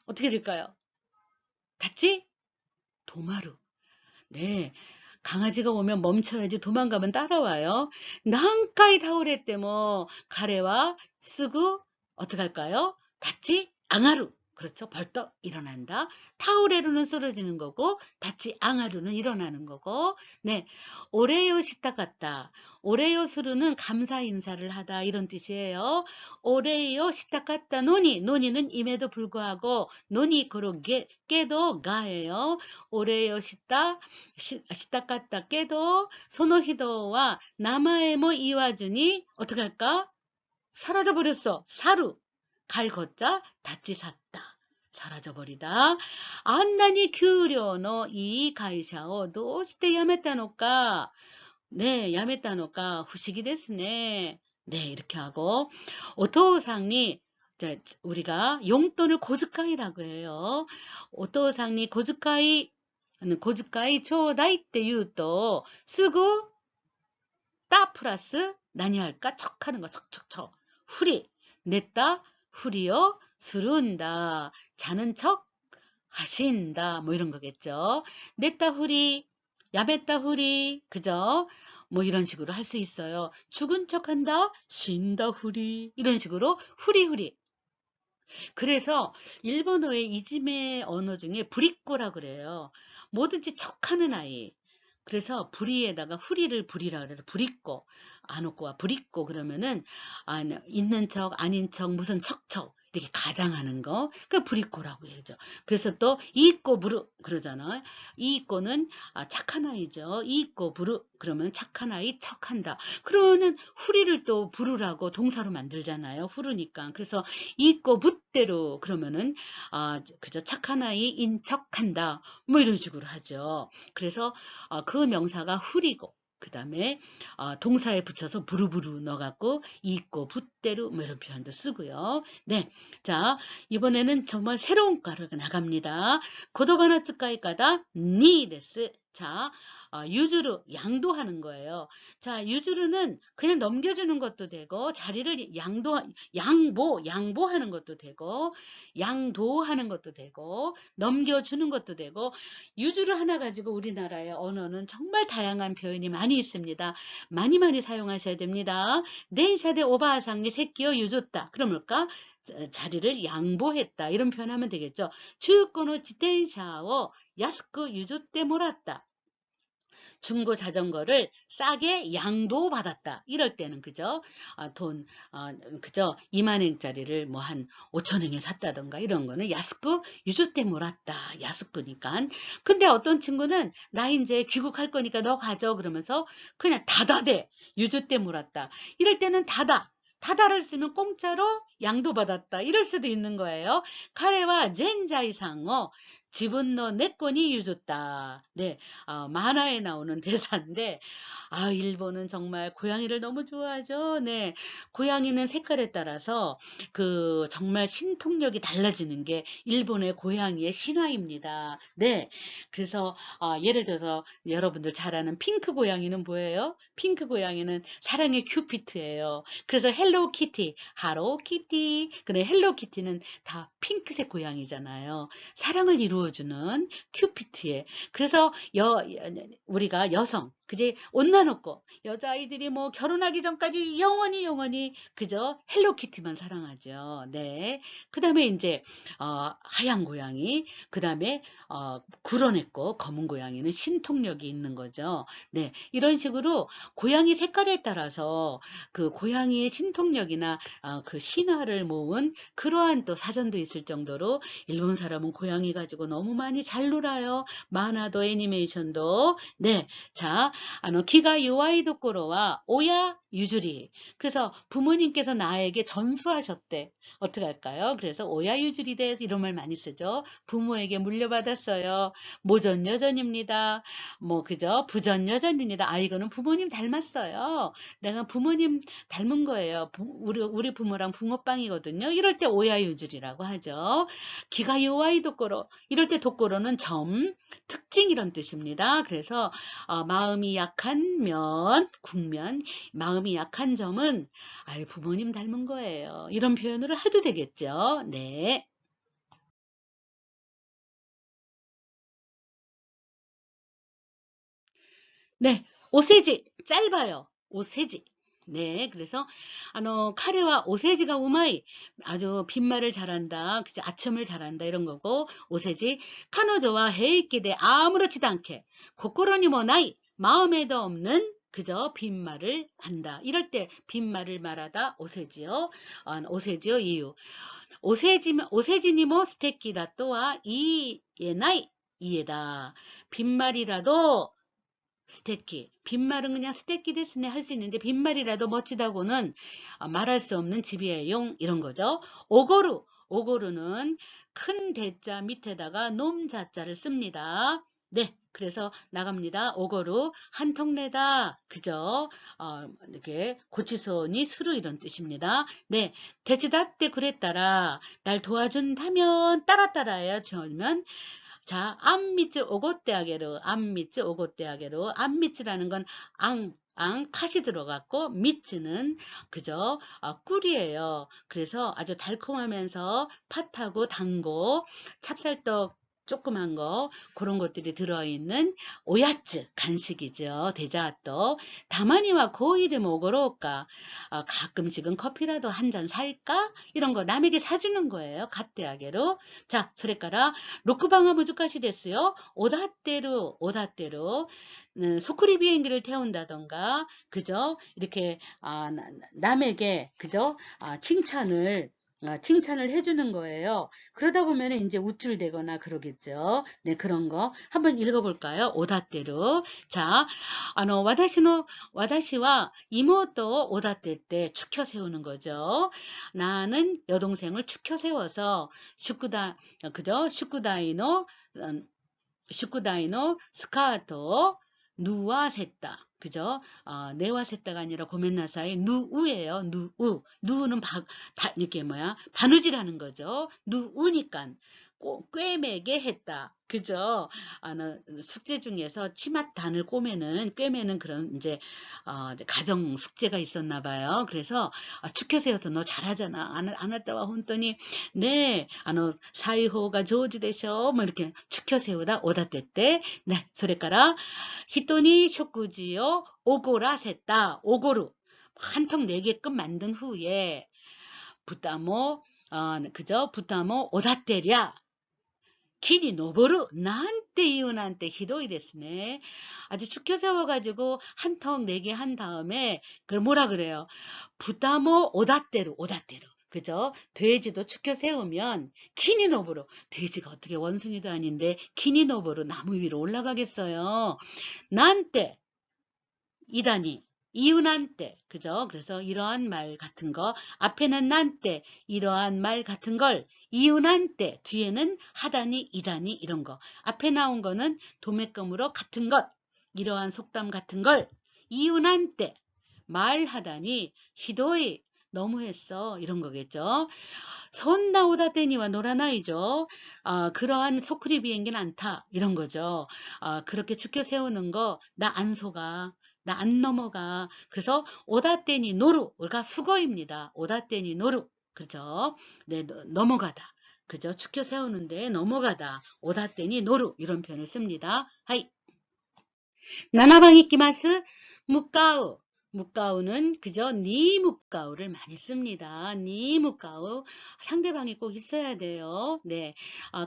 어떻게 될까요? 같이 도마루. 네. 강아지가 오면 멈춰야지 도망가면 따라와요. 난카이 타오레때 뭐 가래와 쓰고 어떻게 할까요? 같이 앙하루. 그렇죠. 벌떡 일어난다. 타오레루는 쓰러지는 거고 다치 앙하루는 일어나는 거고 네. 오레요 시타 같다. 오레요 스루는 감사 인사를 하다 이런 뜻이에요. 오레요 시타 같다 노니는 임에도 불구하고 노니 고로 깨도 가예요. 오레요 시타 시타 깨도 소노히도와 나마에모 이와주니 어떻게 할까? 사라져 버렸어. 사루 갈 거자 다치 샀다. 사라져버리다. あんなに給料のいい会社をどうして辞めたのか。 네, 야메타노가 후식이 됐으네. 네, 이렇게 하고 오토상이 우리가 용돈을 고즈카이라고 해요. 오토상이 고즈카이 초다이 때 유도 쓰고 따 플러스 나니 할까 척하는 거 척척척 후리 냈다 후리요 수른다 자는 척 하신다 뭐 이런 거겠죠. 냈다 후리 야뱉다 후리 그죠? 뭐 이런 식으로 할 수 있어요. 죽은 척한다 쉰다 후리 이런 식으로 후리후리. 그래서 일본어의 이지메 언어 중에 부리꼬라 그래요. 뭐든지 척하는 아이. 그래서 부리에다가 후리를 부리라 그래서 부리꼬, 안오꼬와 부리꼬 그러면은 있는 척, 아닌 척, 무슨 척척 이렇게 가장하는 거, 그 부리꼬라고 해야죠. 그래서 또 이꼬 부르 그러잖아요. 이꼬는 착한 아이죠. 이꼬 부르 그러면 착한 아이 척한다. 그러면은 후리를 또 부르라고 동사로 만들잖아요. 후르니까. 그래서 이꼬 붓대로 그러면은 그저 착한 아이 인척한다. 뭐 이런 식으로 하죠. 그래서 그 명사가 후리고 그 다음에 동사에 붙여서 부르부르 넣어갖고 있고 붓대로 뭐 이런 표현도 쓰고요. 네, 자 이번에는 정말 새로운 과를 나갑니다. 고도바나 츠카이까다 니 데스. 자 유주르 양도하는 거예요. 자 유주르는 그냥 넘겨주는 것도 되고 자리를 양보하는 것도 되고 양도하는 것도 되고 넘겨주는 것도 되고 유주를 하나 가지고 우리나라의 언어는 정말 다양한 표현이 많이 있습니다. 많이 사용하셔야 됩니다. 덴샤데 오바상니 새끼요 유줬다. 그럼 뭘까? 자리를 양보했다. 이런 표현하면 되겠죠. 주유코노 지텐샤오 야스쿠 유줬대 몰았다. 중고 자전거를 싸게 양도받았다. 이럴 때는 그죠? 그죠? 2만엔짜리를 뭐 한 5천엔에 샀다던가 이런 거는 야스쿠 유주때 몰았다. 야스쿠니까. 근데 어떤 친구는 나 이제 귀국할 거니까 너 가져 그러면서 그냥 다다대 유주때 몰았다. 이럴 때는 다다를 쓰면 공짜로 양도받았다. 이럴 수도 있는 거예요. 카레와 젠자이상어 지분노 내권이 유줬다. 네, 만화에 나오는 대사인데, 일본은 정말 고양이를 너무 좋아하죠. 네, 고양이는 색깔에 따라서 정말 신통력이 달라지는 게 일본의 고양이의 신화입니다. 네, 그래서 예를 들어서 여러분들 잘 아는 핑크 고양이는 뭐예요? 핑크 고양이는 사랑의 큐피트예요. 그래서 헬로키티, 하로키티, 그래 헬로키티는 다 핑크색 고양이잖아요. 사랑을 이루어주는 큐피트의. 그래서 우리가 여성, 그지? 옷 나놓고 여자아이들이 뭐 결혼하기 전까지 영원히 그저 헬로키티만 사랑하죠. 네. 그 다음에 이제 하얀 고양이, 그 다음에 구런했고 검은 고양이는 신통력이 있는 거죠. 네. 이런 식으로 고양이 색깔에 따라서 그 고양이의 신통력이나 그 신화를 모은 그러한 또 사전도 있을 정도로 일본 사람은 고양이 가지고 너무 많이 잘 놀아요. 만화도 애니메이션도. 네. 자, 기가 요아이 도코로와 오야 유주리. 그래서 부모님께서 나에게 전수하셨대. 어떻게 할까요? 그래서 오야 유주리 대 이런 말 많이 쓰죠. 부모에게 물려받았어요. 모전 여전입니다. 뭐 그죠? 부전 여전입니다. 이거는 부모님 닮았어요. 내가 부모님 닮은 거예요. 우리 부모랑 붕어빵이거든요. 이럴 때 오야 유주리라고 하죠. 기가 요아이 도코로. 이럴 때 도코로는 점, 특징 이런 뜻입니다. 그래서 마음이 약한 국면, 마음이 약한 점은 부모님 닮은 거예요. 이런 표현으로 해도 되겠죠. 네. 네. 오세지 짧아요. 오세지. 네, 그래서 카레와 오세지가 우마이 아주 빈말을 잘한다, 그치, 아첨을 잘한다 이런 거고 오세지 카노조와 헤이키데 아무렇지도 않게 고코로니 뭐 나이 마음에도 없는 그저 빈말을 한다. 이럴 때 빈말을 말하다 오세지요. 오세지요 이유. 오세지니 뭐 스테키다 또와 이에나이 이에다. 빈말이라도 스테키. 빈말은 그냥 스테키 데스네 할 수 있는데 빈말이라도 멋지다고는 말할 수 없는 집이에용 이런 거죠. 오고루. 오고르는 큰 대자 밑에다가 놈자자를 씁니다. 네, 그래서 나갑니다. 오고루 한통 내다. 그죠? 이렇게 고치소니 수루 이런 뜻입니다. 네, 대치다때 그랬다라. 날 도와준다면 따라따라야 저면 자, 암미츠 오고떼아게로, 암미츠 오고떼아게로, 암미츠라는 건 팥이 들어갔고, 미츠는 그죠? 꿀이에요. 그래서 아주 달콤하면서 팥하고 단고, 찹쌀떡 조그만 거, 그런 것들이 들어있는 오야츠, 간식이죠. 데자또. 다마니와 고이를 먹으러 올까? 가끔씩은 커피라도 한 잔 살까? 이런 거 남에게 사주는 거예요. 갓대하게로. 자, 그랬까라. 로크방아 무주까지 됐어요. 오다대로 소쿠리 비행기를 태운다던가, 그죠? 이렇게 남에게 그죠? 칭찬을 해주는 거예요. 그러다 보면 이제 우쭐대거나 그러겠죠. 네, 그런 거 한번 읽어볼까요? 오다대로. 자, 와다시와 이모또 오다대 때 축혀 세우는 거죠. 나는 여동생을 축혀 세워서 그죠? 슈쿠다이노 스카토 누와셌다. 그죠? 네와셌다가 아니라 고멘나사이 누우예요. 누우는 이렇게 바느질하는 거죠. 누우니까 꿰매게 했다. 그죠? 숙제 중에서 치맛단을 꿰매는 그런 이제 가정 숙제가 있었나 봐요. 그래서 축혀 세워서 너 잘하잖아. 안 왔다와 혼더니 네, 사이호가 조지でしょ. 뭐 이렇게 축혀 세우다 오다때 네, それから 히토니 쇼쿠지요 오고라셌다. 오고루 한턱 내게끔 만든 후에 그죠? 부타모 오다테랴 길이 노보루 나한테 이유한테 히도이 됐으네. 아주 축혀 세워가지고 한턱 내게 한 다음에 그걸 뭐라 그래요? 부타모 오다테루. 그죠? 돼지도 축혀 세우면 키니노부로 돼지가 어떻게 원숭이도 아닌데 키니노부로 나무 위로 올라가겠어요. 난때 이다니 이윤한때 그죠? 그래서 이러한 말 같은 거 앞에는 난때 이러한 말 같은 걸 이윤한때 뒤에는 하다니 이다니 이런 거 앞에 나온 거는 도매금으로 같은 것 이러한 속담 같은 걸 이윤한때 말하다니 히도이 너무했어 이런 거겠죠. 손 나오다 때니와 노라나이죠. 그러한 소쿠리 비행기는 않다 이런 거죠. 그렇게 축혀 세우는 거 나 안 속아. 나 안 넘어가. 그래서 오다떼니 노루가 수거입니다. 오다떼니 노루. 그죠? 네, 넘어가다. 그죠? 축혀 세우는데 넘어가다. 오다떼니 노루 이런 표현을 씁니다. 하이. 나나방 이키마스 무까우. 무까우는 그저 니 무까우를 많이 씁니다. 니 무까우 상대방이 꼭 있어야 돼요. 네,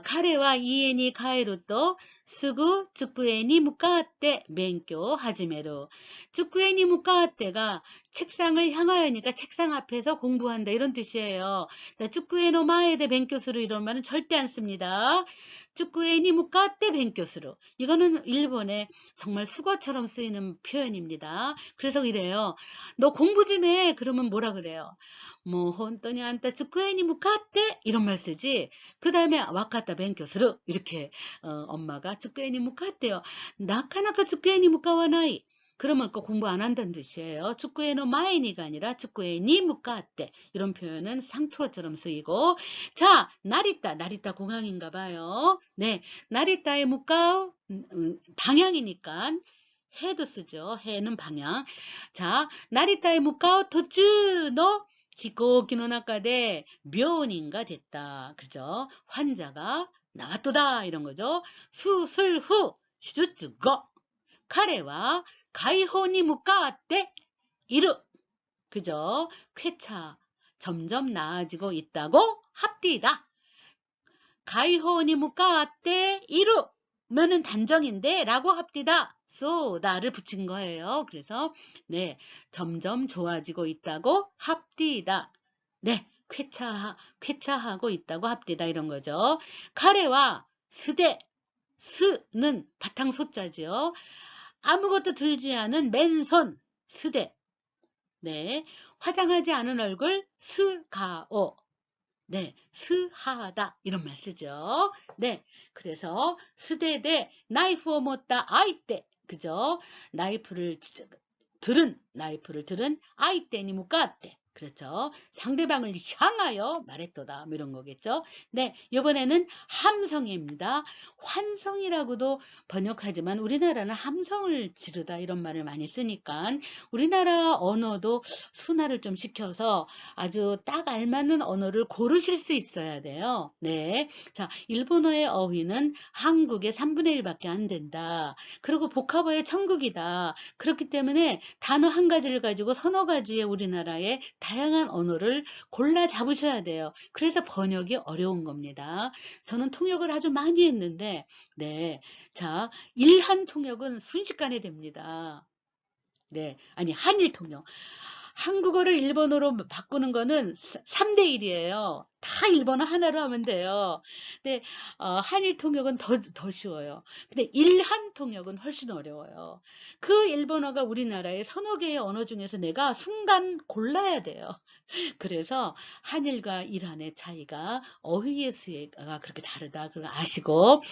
카레와 이에니 카에루또 쓰구 쭈쿠에니 무까때 멘교 하지메로 쭈쿠에니 무까때가 책상을 향하여니까 책상 앞에서 공부한다 이런 뜻이에요. 쭈쿠에노 마에데 멘교수로 이런 말은 절대 안 씁니다. 쭈쿠에니 무까때 벤교수로 이거는 일본의 정말 수거처럼 쓰이는 표현입니다. 그래서 이래요. 너 공부 좀 해. 그러면 뭐라 그래요? 뭐 혼떠니 안타 쭈쿠에니 무까때 이런 말 쓰지. 그 다음에 와카타 벤교수로 이렇게 엄마가 쭈쿠에니 무까때요. 나카나카 쭈쿠에니 무까와나이. 그러면 그 공부 안 한다는 뜻이에요. 축구에노 마이니가 아니라 축구에니 무까때 이런 표현은 상투어처럼 쓰이고 자 나리타 공항인가 봐요. 네, 나리타의 무까우 방향이니까 해도 쓰죠. 해는 방향. 자, 나리타의 무까우 토츠노 기고기노 나카데 묘인가 됐다. 그죠? 환자가 나왔도다 이런 거죠. 수술 후 슈즈고 카레와 가이호니 무까때 이르 그죠? 쾌차 점점 나아지고 있다고 합디다. 가이호니 무까때 이르면은 단정인데 라고 합디다. 쏘다를 붙인 거예요. 그래서 네 점점 좋아지고 있다고 합디다. 네 쾌차하고 있다고 합디다 이런 거죠. 카레와 스는 바탕 소자지요. 아무것도 들지 않은 맨손 스대. 네, 화장하지 않은 얼굴 스가오. 네, 스하다 이런 말 쓰죠. 네, 그래서 스데데 나이프を持った相手 그죠? 나이프를 들은 아이떼니 무까떼 그렇죠. 상대방을 향하여 말했도다 뭐 이런 거겠죠. 네, 이번에는 함성입니다. 환성이라고도 번역하지만 우리나라는 함성을 지르다 이런 말을 많이 쓰니까 우리나라 언어도 순화를 좀 시켜서 아주 딱 알맞는 언어를 고르실 수 있어야 돼요. 네, 자, 일본어의 어휘는 한국의 3분의 1밖에 안 된다. 그리고 복합어의 천국이다. 그렇기 때문에 단어 한 가지를 가지고 서너 가지의 우리나라의 다양한 언어를 골라 잡으셔야 돼요. 그래서 번역이 어려운 겁니다. 저는 통역을 아주 많이 했는데, 네. 자, 일한 통역은 순식간에 됩니다. 네. 아니, 한일 통역. 한국어를 일본어로 바꾸는 거는 3대 1이에요. 다 일본어 하나로 하면 돼요. 근데 한일 통역은 더 쉬워요. 근데 일한 통역은 훨씬 어려워요. 그 일본어가 우리나라의 서너 개의 언어 중에서 내가 순간 골라야 돼요. 그래서 한일과 일한의 차이가 어휘의 수가 그렇게 다르다. 그걸 아시고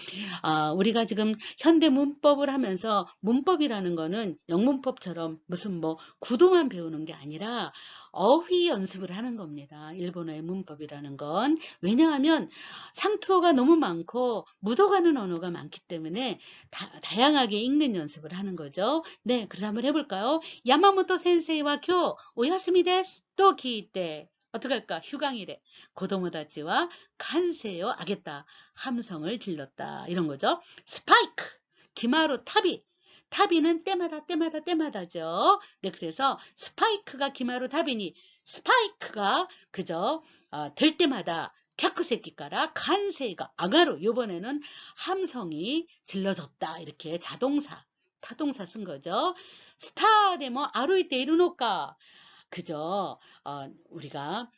우리가 지금 현대 문법을 하면서 문법이라는 거는 영문법처럼 무슨 뭐 구도만 배우는 게 아니라 어휘 연습을 하는 겁니다. 일본어의 문법이라는 건. 왜냐하면 상투어가 너무 많고 묻어가는 언어가 많기 때문에 다양하게 읽는 연습을 하는 거죠. 네, 그래서 한번 해볼까요? 야마모토 센세이와 교 오야스미 데스 또 기이때 어떻게 할까? 휴강이래. 고도모다치와 간세요 아겠다. 함성을 질렀다. 이런 거죠. 스파이크. 기마로 타비. 타비는 때마다죠. 네, 그래서 스파이크가 기마로 타비니 스파이크가 그저 될 때마다 캬크새끼가라 간세이가 아가로 요번에는 함성이 질러졌다. 이렇게 타동사 쓴 거죠. 스타데모 아루이테 이르노까 그죠. 우리가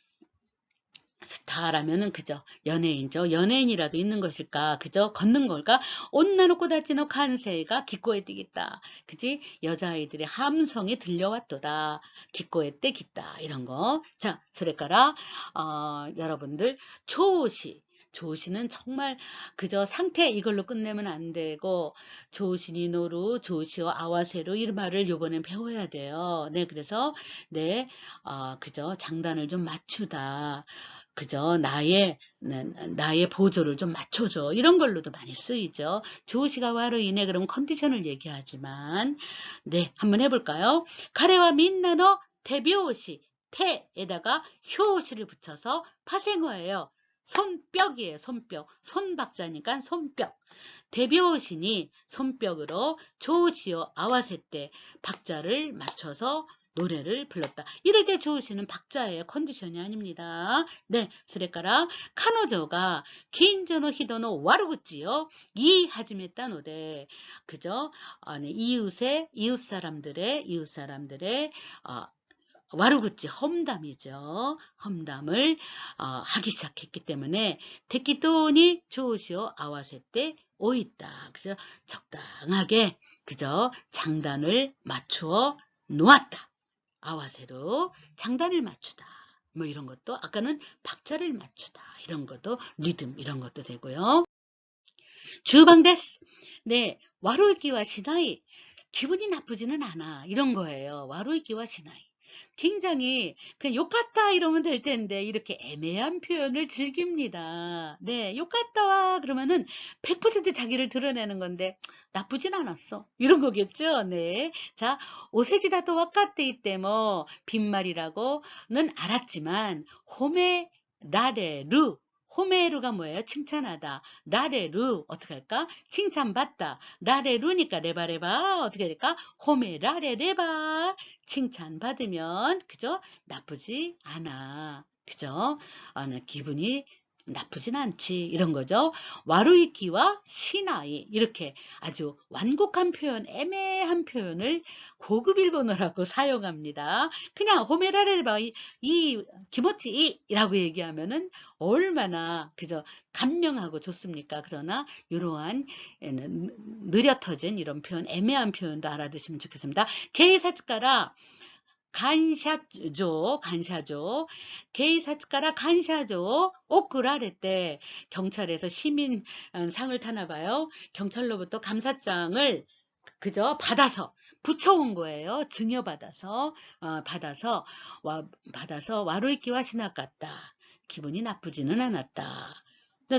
스타라면은 그죠 연예인죠. 연예인이라도 있는 것일까 그죠 걷는 걸까 온나노 다치노 칸세가 기꺼에 뛰겠다 그지 여자아이들의 함성이 들려왔도다 기꺼에 뛰겠다 이런 거. 자, 그래까라 여러분들 조시는 정말 그저 상태 이걸로 끝내면 안 되고 조시니 노루 조시오 아와세로 이 말을 요번엔 배워야 돼요. 네, 그래서 네 그저 장단을 좀 맞추다 그저 나의 보조를 좀 맞춰줘. 이런 걸로도 많이 쓰이죠. 조시가 와로 인해 그럼 컨디션을 얘기하지만 네, 한번 해볼까요? 카레와 민나노 태비오시 태에다가 효시를 붙여서 파생어예요. 손뼉이에요. 손박자니까 손뼉. 대비오시니 손뼉으로 조시오 아와세 때 박자를 맞춰서 노래를 불렀다. 이럴 때 조시는 박자예요. 컨디션이 아닙니다. 네, 그래까라 카노조가 개인전의 히도노 와르구찌요. 이 하지메따 노래 그죠? 아니 이웃 사람들의 와르구찌 험담이죠. 험담을 하기 시작했기 때문에 테키토니 조시오 아와세 때 오있다. 그래서 적당하게 그저 장단을 맞추어 놓았다. 아와세로 장단을 맞추다. 뭐 이런 것도 아까는 박자를 맞추다. 이런 것도 리듬 이런 것도 되고요. 주방데스. 네, 와루이키와 시나이. 기분이 나쁘지는 않아. 이런 거예요. 와루이키와 시나이. 굉장히 그냥 욕 같다 이러면 될 텐데 이렇게 애매한 표현을 즐깁니다. 네, 욕 같다 그러면은 100% 자기를 드러내는 건데 나쁘진 않았어. 이런 거겠죠. 네. 자, 오세지다또 와카테이 때뭐 빈말이라고는 알았지만 호메 라레루 호메루가 뭐예요? 칭찬하다. 라레루 어떻게 할까? 칭찬받다. 라레루니까 레바레바 어떻게 될까? 호메라레레바 칭찬받으면 그죠? 나쁘지 않아. 그죠? 기분이 나쁘진 않지. 이런 거죠. 와루이키와 시나이 이렇게 아주 완곡한 표현, 애매한 표현을 고급 일본어라고 사용합니다. 그냥 호메라레바 이 기모치이라고 얘기하면은 얼마나 그저 감명하고 좋습니까? 그러나 이러한 느려 터진 이런 표현, 애매한 표현도 알아두시면 좋겠습니다. 게이사츠카라 간샤조, 게이사츠카라 간샤조, 오쿠라레때, 경찰에서 시민 상을 타나 봐요. 경찰로부터 감사장을 그저 받아서 붙여온 거예요. 증여받아서 받아서 와루이키와 시나갔다. 기분이 나쁘지는 않았다.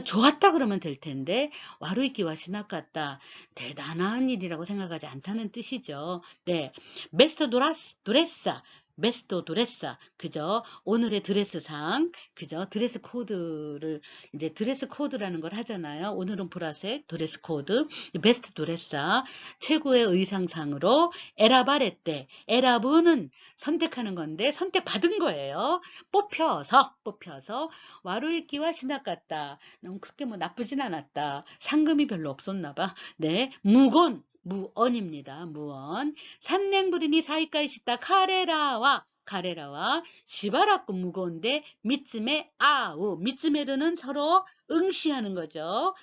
좋았다 그러면 될 텐데 와루이키와 시나갔다. 대단한 일이라고 생각하지 않다는 뜻이죠. 네, 베스트 드레사, 베스트 드레사, 그죠? 오늘의 드레스상, 그죠? 드레스 코드를 이제 드레스 코드라는 걸 하잖아요. 오늘은 보라색 드레스 코드, 베스트 드레사, 최고의 의상상으로 에라바레떼, 에라부는 선택하는 건데 선택받은 거예요. 뽑혀서 와루이키와 시나갔다. 너무 그렇게 뭐 나쁘진 않았다. 상금이 별로 없었나 봐. 네, 무언입니다. 무언. 산냉부리니 사이까이 시다 카레라와 시바라꾸 무거운데 미츠메 아우. 미츠메르는 서로 응시하는 거죠.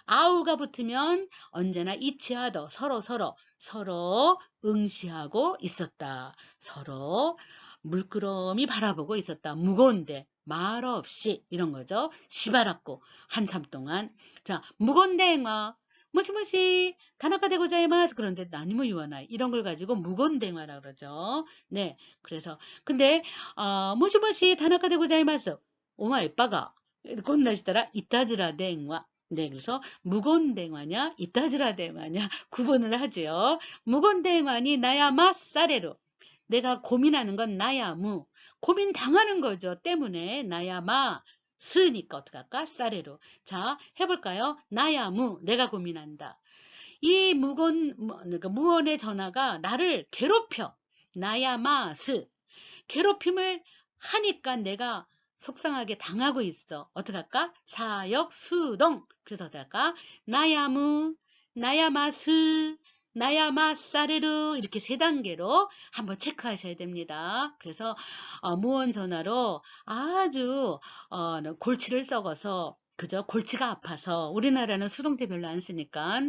아우가 붙으면 언제나 이치하더 서로 응시하고 있었다. 서로 물끄러미 바라보고 있었다. 무거운데 말없이 이런 거죠. 시바라꾸 한참 동안. 자, 무건대행화 모시모시 다나카 데 고자이마스. 그런데 나니모 유아나이 이런 걸 가지고 무건대행화라 그러죠. 네, 그래서 근데 모시모시 다나카 데 고자이마스. 오마이 빠가 곤나시다라 이타즈라 대행화. 네, 그래서 무건대행화냐 이타즈라 대행화냐 구분을 하지요. 무건대행화니 나야 마사레로. 내가 고민하는 건 나야 무. 고민 당하는 거죠. 때문에 나야 마. 스니까 어떡할까? 사레로. 자, 해볼까요? 나야 무. 내가 고민한다. 이 그러니까 무언의 전화가 나를 괴롭혀. 나야 마스. 괴롭힘을 하니까 내가 속상하게 당하고 있어. 어떡할까? 사역 수동. 그래서 어떡할까? 나야무, 나야마스, 나야마사레르 이렇게 세 단계로 한번 체크하셔야 됩니다. 그래서 무언 전화로 아주 골치를 썩어서 그죠? 골치가 아파서 우리나라는 수동태 별로 안 쓰니까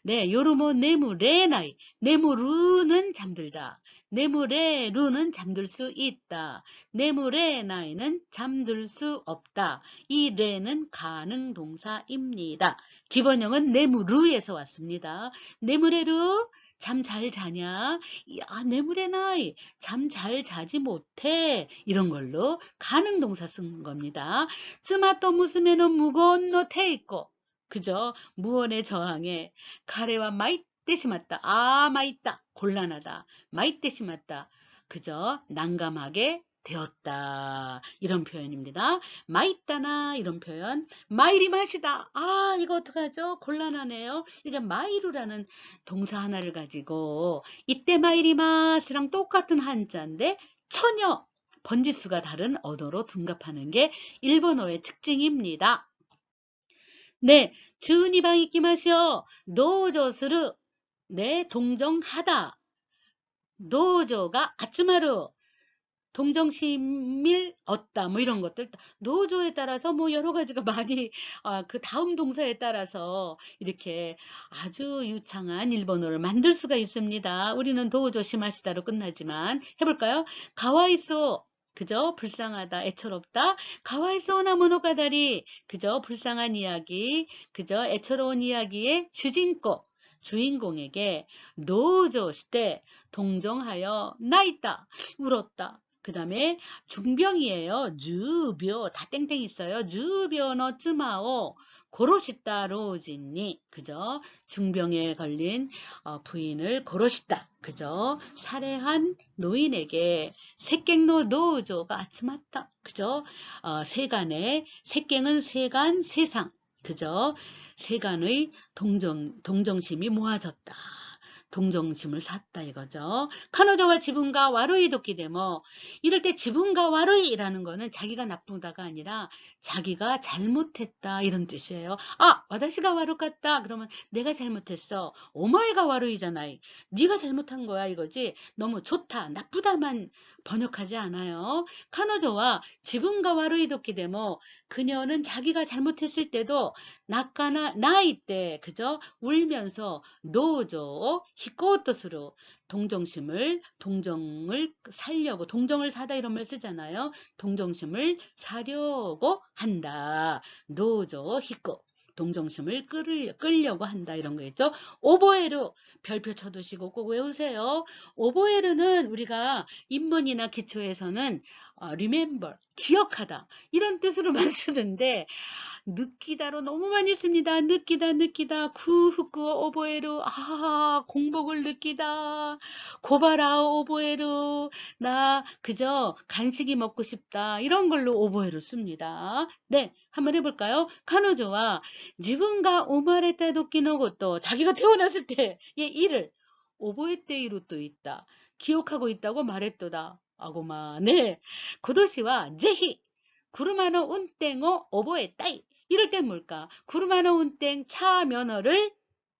네, 요르모 네무레나이 네무루는 잠들다. 네무레 루는 잠들 수 있다. 네무레 나이는 잠들 수 없다. 이 레는 가능 동사입니다. 기본형은 네무루에서 왔습니다. 네무레루 잠 잘 자냐? 야, 네무레 나이 잠 잘 자지 못해. 이런 걸로 가능 동사 쓴 겁니다. 쯔마또 무스메는 무거운 노테 있고 그죠? 무언의 저항에 가래와 마이 때심았다. 마있다. 곤란하다. 마이 때심았다. 그죠? 난감하게 되었다. 이런 표현입니다. 마있다나 이런 표현. 마이리 마시다. 이거 어떡하죠? 곤란하네요. 이게 마이루라는 동사 하나를 가지고 이때 마이리 마스랑 똑같은 한자인데 전혀 번지수가 다른 언어로 둔갑하는 게 일본어의 특징입니다. 네, 주니방 이키마시오. 노조스르. 네, 동정하다. 노조가 아츠마루. 동정심을 얻다. 뭐 이런 것들. 노조에 따라서 뭐 여러 가지가 많이 그 다음 동사에 따라서 이렇게 아주 유창한 일본어를 만들 수가 있습니다. 우리는 도조 시마시다로 끝나지만 해볼까요? 가와이소. 그죠? 불쌍하다, 애처롭다. 가와이소나 모노가다리. 그죠? 불쌍한 이야기. 그죠? 애처로운 이야기의 주인공에게 노조시대 동정하여 나있다, 울었다. 그 다음에 중병이에요. 주병 다 땡땡 있어요. 주병너 쯔마오 고로시다 로진니 그죠? 중병에 걸린 부인을 고로시다 그죠? 살해한 노인에게 색갱노 노조가 아츠마다 그죠? 세간의 색갱은 세간 세상 그죠? 세간의 동정심이 모아졌다. 동정심을 샀다 이거죠. 카노저와 지분가 와루이 도끼데모 이럴 때 지분가 와루이라는 거는 자기가 나쁘다가 아니라 자기가 잘못했다 이런 뜻이에요. 와다시가 와루갔다 그러면 내가 잘못했어. 오마이가 와루이잖아. 네가 잘못한 거야 이거지. 너무 좋다 나쁘다만 번역하지 않아요. 카노저와 지분가 와루이 도끼데모 그녀는 자기가 잘못했을 때도 나이 때, 그죠? 울면서 노조, 히코토스로 동정을 살려고, 동정을 사다 이런 말 쓰잖아요. 동정심을 사려고 한다. 노조, 히코. 동정심을 끌려고 한다. 이런 거겠죠. 오보에르, 별표 쳐두시고 꼭 외우세요. 오보에르는 우리가 인문이나 기초에서는 remember, 기억하다. 이런 뜻으로만 쓰는데, 느끼다로 너무 많이 씁니다. 느끼다. 쿠후쿠 오보에루. 공복을 느끼다. 고바라 오보에루. 나 그저 간식이 먹고 싶다. 이런 걸로 오보에루 씁니다. 네, 한번 해볼까요? 카노조와 지분가 오마레타 도끼노 것도 자기가 태어났을 때의 일을 오보에테이루 또 있다. 기억하고 있다고 말했도다. 아고마. 네. 고도시와 제히 구르마노 운땡어 오보에따이. 이럴 땐 뭘까? 구르마노 운땡 차 면허를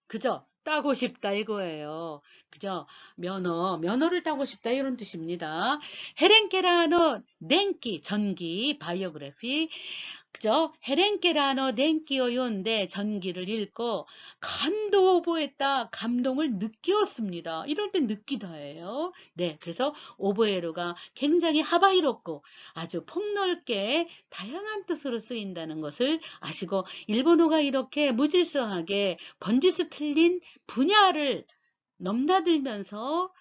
그저 따고 싶다 이거예요. 그죠? 면허를 따고 싶다 이런 뜻입니다. 헤렌케라노 덴키 전기 바이오그래피 그죠? 헤렌케라노 덴키오요인데 전기를 읽고 감도 오보했다. 감동을 느꼈습니다. 이럴 땐 느끼다예요. 네, 그래서 오보에로가 굉장히 하바이롭고 아주 폭넓게 다양한 뜻으로 쓰인다는 것을 아시고 일본어가 이렇게 무질서하게 번지수 틀린 분야를 넘나들면서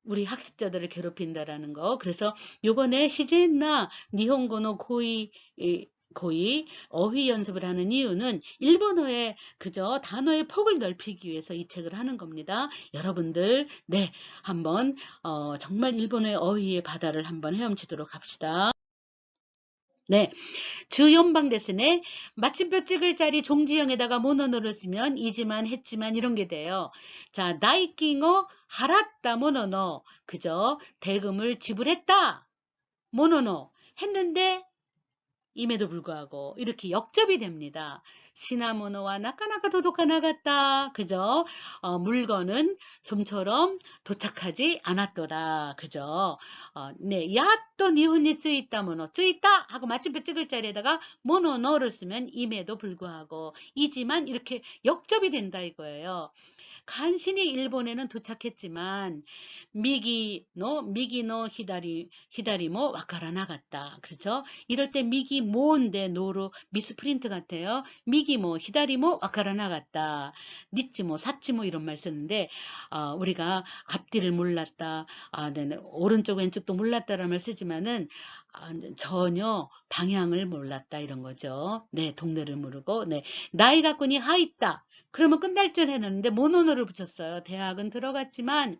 우리 학습자들을 괴롭힌다라는 거. 그래서 요번에 시제나 니혼고노 고이 어휘 연습을 하는 이유는 일본어의 그저 단어의 폭을 넓히기 위해서 이 책을 하는 겁니다. 여러분들 네 한번 정말 일본어의 어휘의 바다를 한번 헤엄치도록 합시다. 네, 주연방 데스네. 마침표 찍을 자리 종지형에다가 모노노를 쓰면 이지만 했지만 이런 게 돼요. 자, 다이킹어 할았다 모노노. 그죠? 대금을 지불했다. 모노노. 했는데 임에도 불구하고 이렇게 역접이 됩니다. 시나모노와 나카나카 도도카나갔다. 그죠? 물건은 좀처럼 도착하지 않았더라. 그죠? 네, 야또 니혼이 쯔있다 모노. 쯔있다 하고 마침표 찍을 자리에다가 모노노를 쓰면 임에도 불구하고 이지만 이렇게 역접이 된다 이거예요. 간신히 일본에는 도착했지만 미기노 히다리모 와카라 나갔다. 그렇죠? 이럴 때 미기 모인데 노로 미스프린트 같아요. 미기모 히다리모 와카라 나갔다. 니치모 사치모 이런 말 쓰는데 우리가 앞뒤를 몰랐다. 네, 오른쪽 왼쪽도 몰랐다라는 말 쓰지만은 전혀 방향을 몰랐다 이런 거죠. 네, 동네를 모르고 네, 나이 갖고니 하있다. 그러면 끝날 줄 했는데 모노노를 붙였어요. 대학은 들어갔지만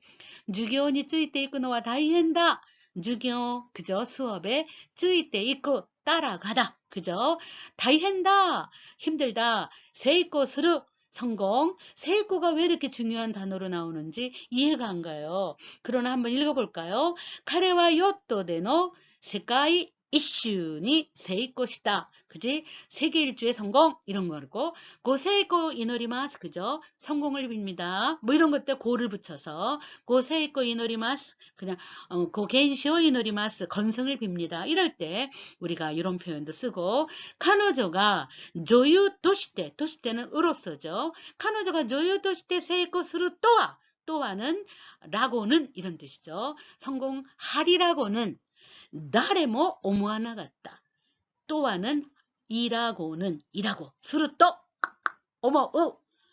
주교니 쯔이때 있고노와 다이헨다. 주교 그죠? 수업에 쯔이때 있고 따라가다. 그죠? 다이헨다. 힘들다. 세이코 스루 성공. 세이코가 왜 이렇게 중요한 단어로 나오는지 이해가 안 가요. 그러나 한번 읽어볼까요? 카레와 요토데노 세카이 이슈니 세이코시다. 그지? 세계 일주의 성공 이런 거고 고세이코 이노리마스 그죠? 성공을 빕니다. 뭐 이런 것들 고를 붙여서 고세이코 이노리마스 그냥 고겐시오 이노리마스 건승을 빕니다. 이럴 때 우리가 이런 표현도 쓰고 카노조가 조유 도시테는 으로서죠. 카노조가 조유 도시테 세이코 스루 또와는 라고는 이런 뜻이죠. 성공하리라고는 나레모 오모하나같다. 또와는 이라고 스루또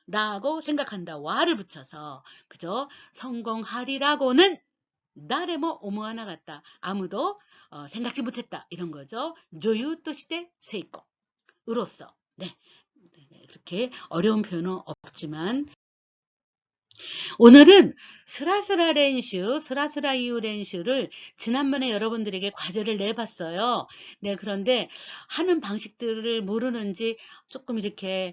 라고 생각한다. 와를 붙여서 그죠? 성공하리라고는 나레모 오모하나같다. 아무도 생각지 못했다. 이런 거죠. 조유 또시대 세이코 으로써 네. 그렇게 어려운 표현은 없지만 오늘은 스라스라 이유 렌슈를 지난번에 여러분들에게 과제를 내봤어요. 네, 그런데 하는 방식들을 모르는지 조금 이렇게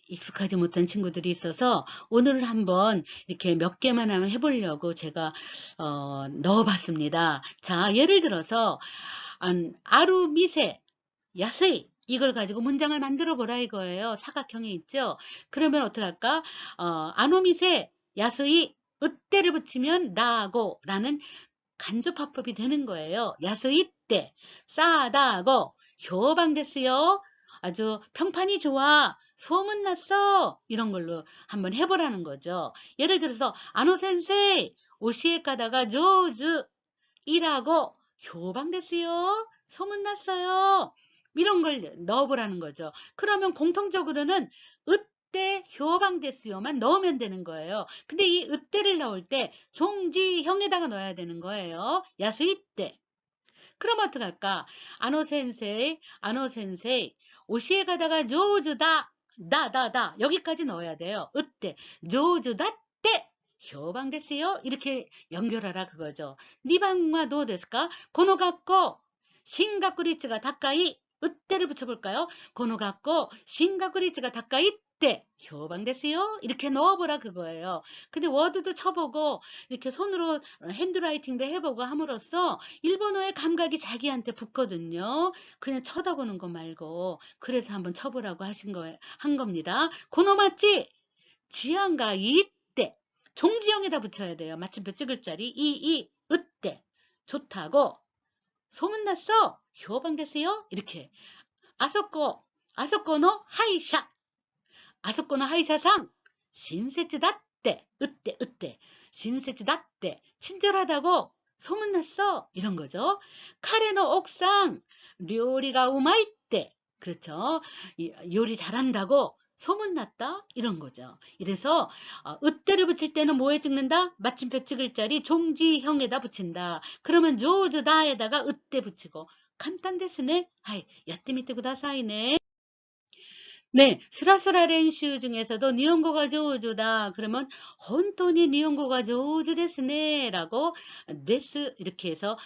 익숙하지 못한 친구들이 있어서 오늘은 한번 이렇게 몇 개만 한번 해보려고 제가 넣어봤습니다. 자, 예를 들어서 아루미세 야스이 이걸 가지고 문장을 만들어 보라 이거예요. 사각형에 있죠. 그러면 어떡할까? 아노미세 야스이 으때를 붙이면 라고라는 간접화법이 되는 거예요. 야스이 때 싸다고 효방 됐어요. 아주 평판이 좋아. 소문났어. 이런 걸로 한번 해보라는 거죠. 예를 들어서 아노 센세이 오시에 가다가 조즈 이라고 효방됐어요. 소문났어요. 이런 걸 넣어보라는 거죠. 그러면 공통적으로는 으때 효방됐어요만 넣으면 되는 거예요. 근데 이 으때를 넣을 때 종지형에다가 넣어야 되는 거예요. 야수이때. 그럼 어떡할까? 아노 센세이, 오시에 가다가 조주다, 다다다 여기까지 넣어야 돼요. 으때, 조주다 때, 효방됐어요. 이렇게 연결하라 그거죠. 니방마 도 데스까? 고노 갖고 신가쿠리츠가 가까이 으때를 붙여볼까요? 고노 갖고 신가쿠리츠가 가까이 때 효방됐어요. 이렇게 넣어보라 그거예요. 근데 워드도 쳐보고 이렇게 손으로 핸드라이팅도 해보고 함으로써 일본어의 감각이 자기한테 붙거든요. 그냥 쳐다보는 거 말고. 그래서 한번 쳐보라고 한 겁니다. 고노 맞지? 지안가 이때. 종지형에다 붙여야 돼요. 마침표 찍을 자리. 으때. 좋다고. 소문났어. 효방됐어요. 이렇게. 아소코노 하이샤. 아소코노 하이샤상. 신세츠다때. 으때. 신세츠다때. 친절하다고. 소문났어. 이런 거죠. 카레노 옥상. 요리가 우마이 때. 그렇죠. 요리 잘한다고. 소문났다. 이런 거죠. 이래서 으때를 붙일 때는 뭐에 찍는다? 마침표 찍을 자리 종지형에다 붙인다. 그러면 조즈다에다가 으때 붙이고. 간단데스네. 하이, 야떼미테 구다사이네. 네, 스라스라 렌슈 중에서도 니혼고가 조우주다. 그러면 혼돈이 니혼고가 조우주 데스네 라고 데스 이렇게 해서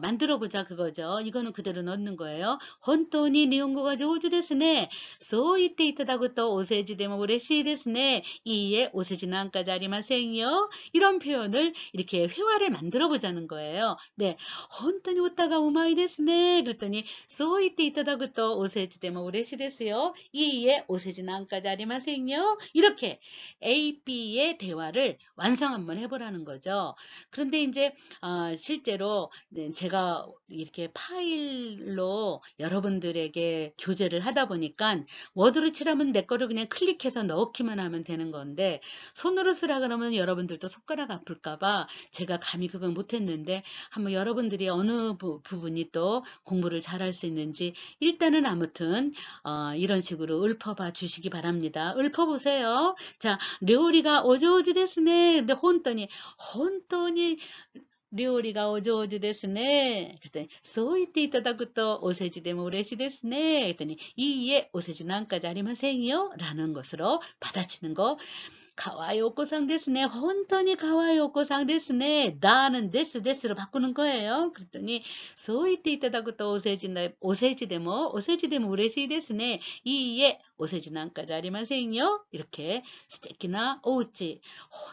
만들어 보자 그거죠. 이거는 그대로 넣는 거예요. 혼돈이 니혼고가 조우주 데스네. 소이때 이타다고 또 오세지 데모 우레시 데스네. 이에 오세지는 안까지 아리마생요. 이런 표현을 이렇게 회화를 만들어 보자는 거예요. 네, 혼돈이 웃다가 우마이 데스네. 그랬더니 소이때 이타다고 또 오세지 데모 우레시 데스요. 이에 오세진 않까지 아리마생요. 이렇게 A, B의 대화를 완성 한번 해보라는 거죠. 그런데 이제 실제로 제가 이렇게 파일로 여러분들에게 교재를 하다 보니까 워드로 칠하면 내 거를 그냥 클릭해서 넣기만 하면 되는 건데 손으로 쓰라 그러면 여러분들도 손가락 아플까봐 제가 감히 그걸 못했는데 한번 여러분들이 어느 부분이 또 공부를 잘할 수 있는지 일단은 아무튼 이런 식으로 읊어봐 주시기 바랍니다. 읊어보세요. 자, 료리가 오조오지 데스네. 근데 혼돈이 료리가 오조오지 데스네. 그랬더니 소이테 이타다쿠 또 오세지 데모 우레시 데스네. 그랬더니 이에 오세지 난까지 아리마생이요 라는 것으로 받아치는 거. 가와이 오코상 데스네. 혼돈이 가와이 오코상 데스네. 나는 데스로 바꾸는 거예요. 그랬더니 소이테 이타다쿠 또 오세지 데모 우레시 데스네. 이에 오세지 난까지 아리마생요. 이렇게 스테키나 오우치.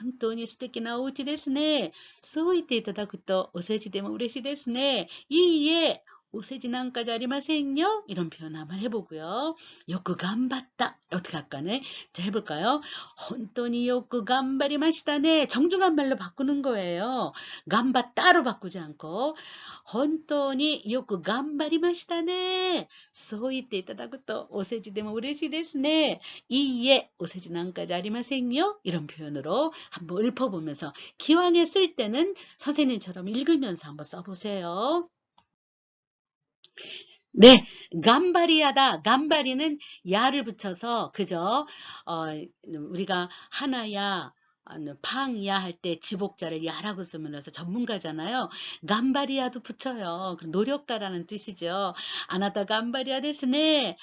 혼돈이 스테키나 오우치 데스네. 소이테 이타다쿠 또 오세지 데모 우레시 데스네. 이에 오세지 난까지 아리마생요. 이런 표현 한번 해보고요. 요크 간봤다. 어떻게 할까네? 자, 해볼까요? 혼돈이 요크 간바리마시다네. 정중한 말로 바꾸는 거예요. 간봤다로 바꾸지 않고 혼돈이 요크 간바리마시다네. 소이때 이타다쿠또 오세지 데모 우레시 데스네. 이에 오세지 난까지 아리마생요. 이런 표현으로 한번 읊어보면서 기왕에 쓸 때는 선생님처럼 읽으면서 한번 써보세요. 네, 간바리하다. 간바리는 야를 붙여서 그죠? 우리가 하나야, 팡야 할 때 지복자를 야라고 쓰면서 전문가잖아요. 간바리야도 붙여요. 노력가라는 뜻이죠. 아나타 간바리야 데스네.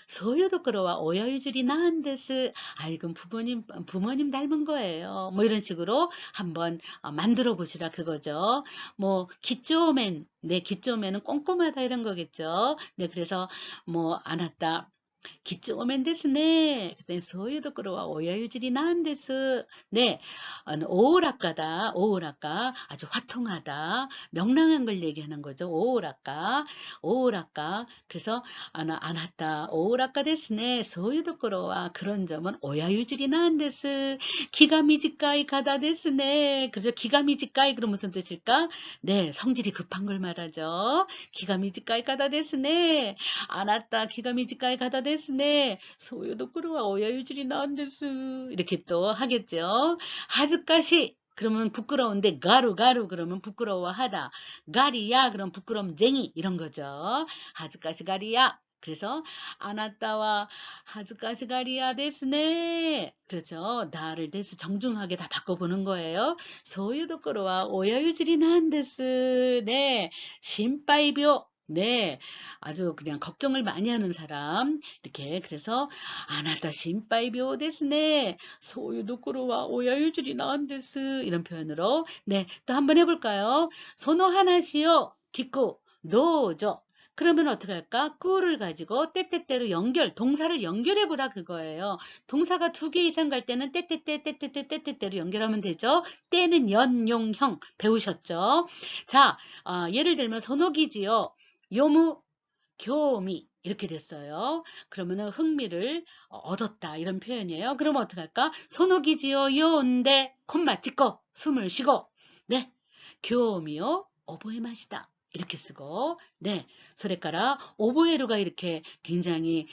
소유도크로와 오여유줄이 나은데스. 아이고 부모님 닮은 거예요. 뭐 이런 식으로 한번 만들어 보시라 그거죠. 뭐 기초맨, 네, 기초맨은 꼼꼼하다 이런 거겠죠. 네, 그래서 뭐 아나타 기초오면 데스네. 그때 소유도크로와 오야유질이 나은데스. 네, 오오락가다. 오오락가 아주 화통하다. 명랑한 걸 얘기하는 거죠. 오오락가. 그래서 아나타 오오락가 데스네. 소유도크로와 그런 점은 오야유질이 나은데스. 기가 미지까이 가다 데스네. 그죠? 기가 미지까이 그럼 무슨 뜻일까? 네, 성질이 급한 걸 말하죠. 기가 미지까이 가다 데스네. 아나타 기가 미지까이 가다 데스네. ですね. 소요도쿠로와 오야유질이 나온데스. 이렇게 또 하겠죠. 하즈카시. 그러면 부끄러운데 가루 그러면 부끄러워하다. 가리야 그럼 부끄럼쟁이 이런 거죠. 하즈카시 가리야. 그래서 아나타와 하즈카시 가리야 데스네. 그렇죠. 나를 데스 정중하게 다 바꿔보는 거예요. 소유도쿠로와 오야유질이 나온데스. 네. 심바이병. 네, 아주 그냥 걱정을 많이 하는 사람. 이렇게 그래서 아나타 심바이병 데스네. 소유도쿠로와 오야유질이 나온데스. 이런 표현으로 네, 또 한번 해볼까요? 소노 하나시요 기쿠 노조. 그러면 어떻게 할까? 꾸를 가지고 때때때로 연결, 동사를 연결해 보라 그거예요. 동사가 2개 이상 갈 때는 때때때로 연결하면 되죠. 때는 연용형 배우셨죠? 자, 예를 들면 선호기지요. 요무, 교미 이렇게 됐어요. 그러면은 흥미를 얻었다 이런 표현이에요. 그러면 어떻게 할까? 선호기지요. 요온데 콤마 찍고 숨을 쉬고 네, 교미요. 오보에 마시다. 이렇게 쓰고 네, それから 오보에루가 이렇게 굉장히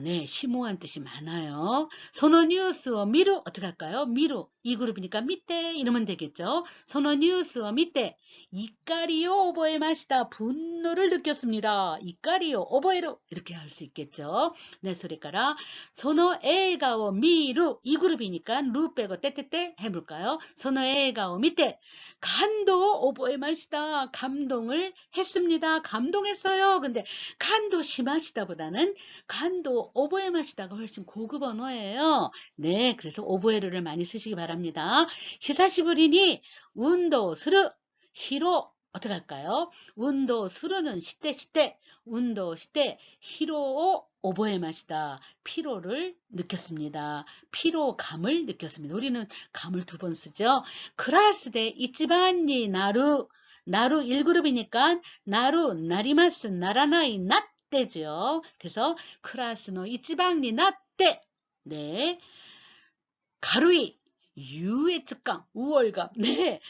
네, 심오한 뜻이 많아요. 소노 뉴스を 미루 어떻게 할까요? 미루 이 그룹이니까 밑에 이러면 되겠죠. 소노 뉴스を 밑에 이까리요 오보에 마시다. 분노를 느꼈습니다. 이까리요 오보에루 이렇게 할 수 있겠죠. 네, それから 소노 에가오 미루 이 그룹이니까 루 빼고 떼떼떼 해볼까요? 소노 에가오 밑에 간도 오보에 마시다. 감동을 했습니다. 감동했어요. 근데 간도 심하시다보다는 간도 오보에 마시다가 훨씬 고급 언어예요. 네, 그래서 오보에르를 많이 쓰시기 바랍니다. 히사시부리니 운도 스르 히로 어떻게 할까요? 운도 스르는 시대 운도 시대 히로 오보에 마시다. 피로를 느꼈습니다. 피로감을 느꼈습니다. 우리는 감을 2번 쓰죠. 클래스데 이치반니 나루 1그룹이니까 나루 나리마스 나라나이 나떼죠. 그래서 클래스노 이치반니 나떼 네. 가루이 유해측강 우월감 네,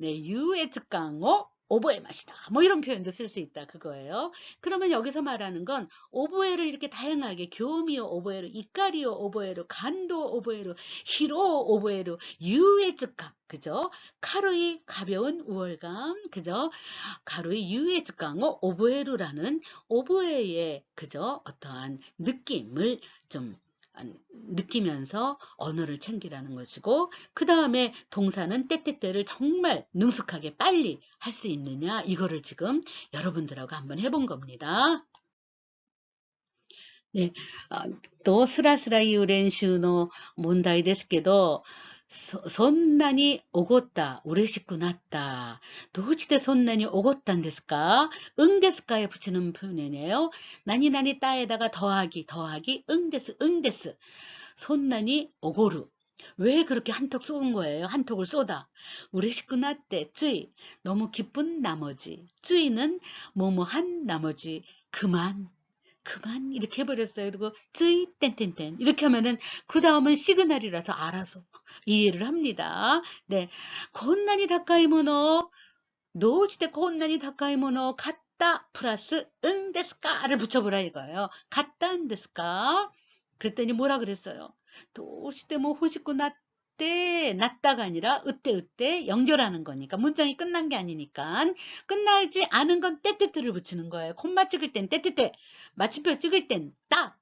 유해측강어 오보에 마시다 뭐 이런 표현도 쓸 수 있다 그거예요. 그러면 여기서 말하는 건 오보에를 이렇게 다양하게 교미오 오보에로 이까리오 오보에로 간도 오보에로 히로 오보에로 유해측강 그죠? 카루이 가벼운 우월감 그죠? 가루이 유해측강어 오보에루라는 오보에의 그죠? 어떠한 느낌을 좀 느끼면서 언어를 챙기라는 것이고 그 다음에 동사는 때때때를 정말 능숙하게 빨리 할 수 있느냐 이거를 지금 여러분들하고 한번 해본 겁니다. 네, とスラスラ言う練習の問題ですけど、そんなにおごった、嬉しくなった。どうしてそんなにおごったんですか응ですか에 붙이는 표현이에요. 나니나니 따에다가 더하기, 응です, 응です. 손난이 오고루. 왜 그렇게 한턱 쏘은 거예요? 한턱을 쏘다. 우레시쿠나 때, 쯔이. 너무 기쁜 나머지. 쯔이는 뭐뭐한 나머지. 그만 이렇게 해버렸어요. 그리고 쯔이 땡땡땡 이렇게 하면은 그 다음은 시그널이라서 알아서 이해를 합니다. 네, 곤난이 다카이모노 노지대 곤난이 다카이모노 갔다 플러스 응 데스까를 붙여보라 이거예요. 갔다 응 데스까 그랬더니 뭐라 그랬어요? 도시대 뭐 호시고 났다가 아니라 으때 연결하는 거니까 문장이 끝난 게 아니니까 끝나지 않은 건 떼떼떼를 붙이는 거예요. 콤마 찍을 땐 떼떼떼 마침표 찍을 땐 따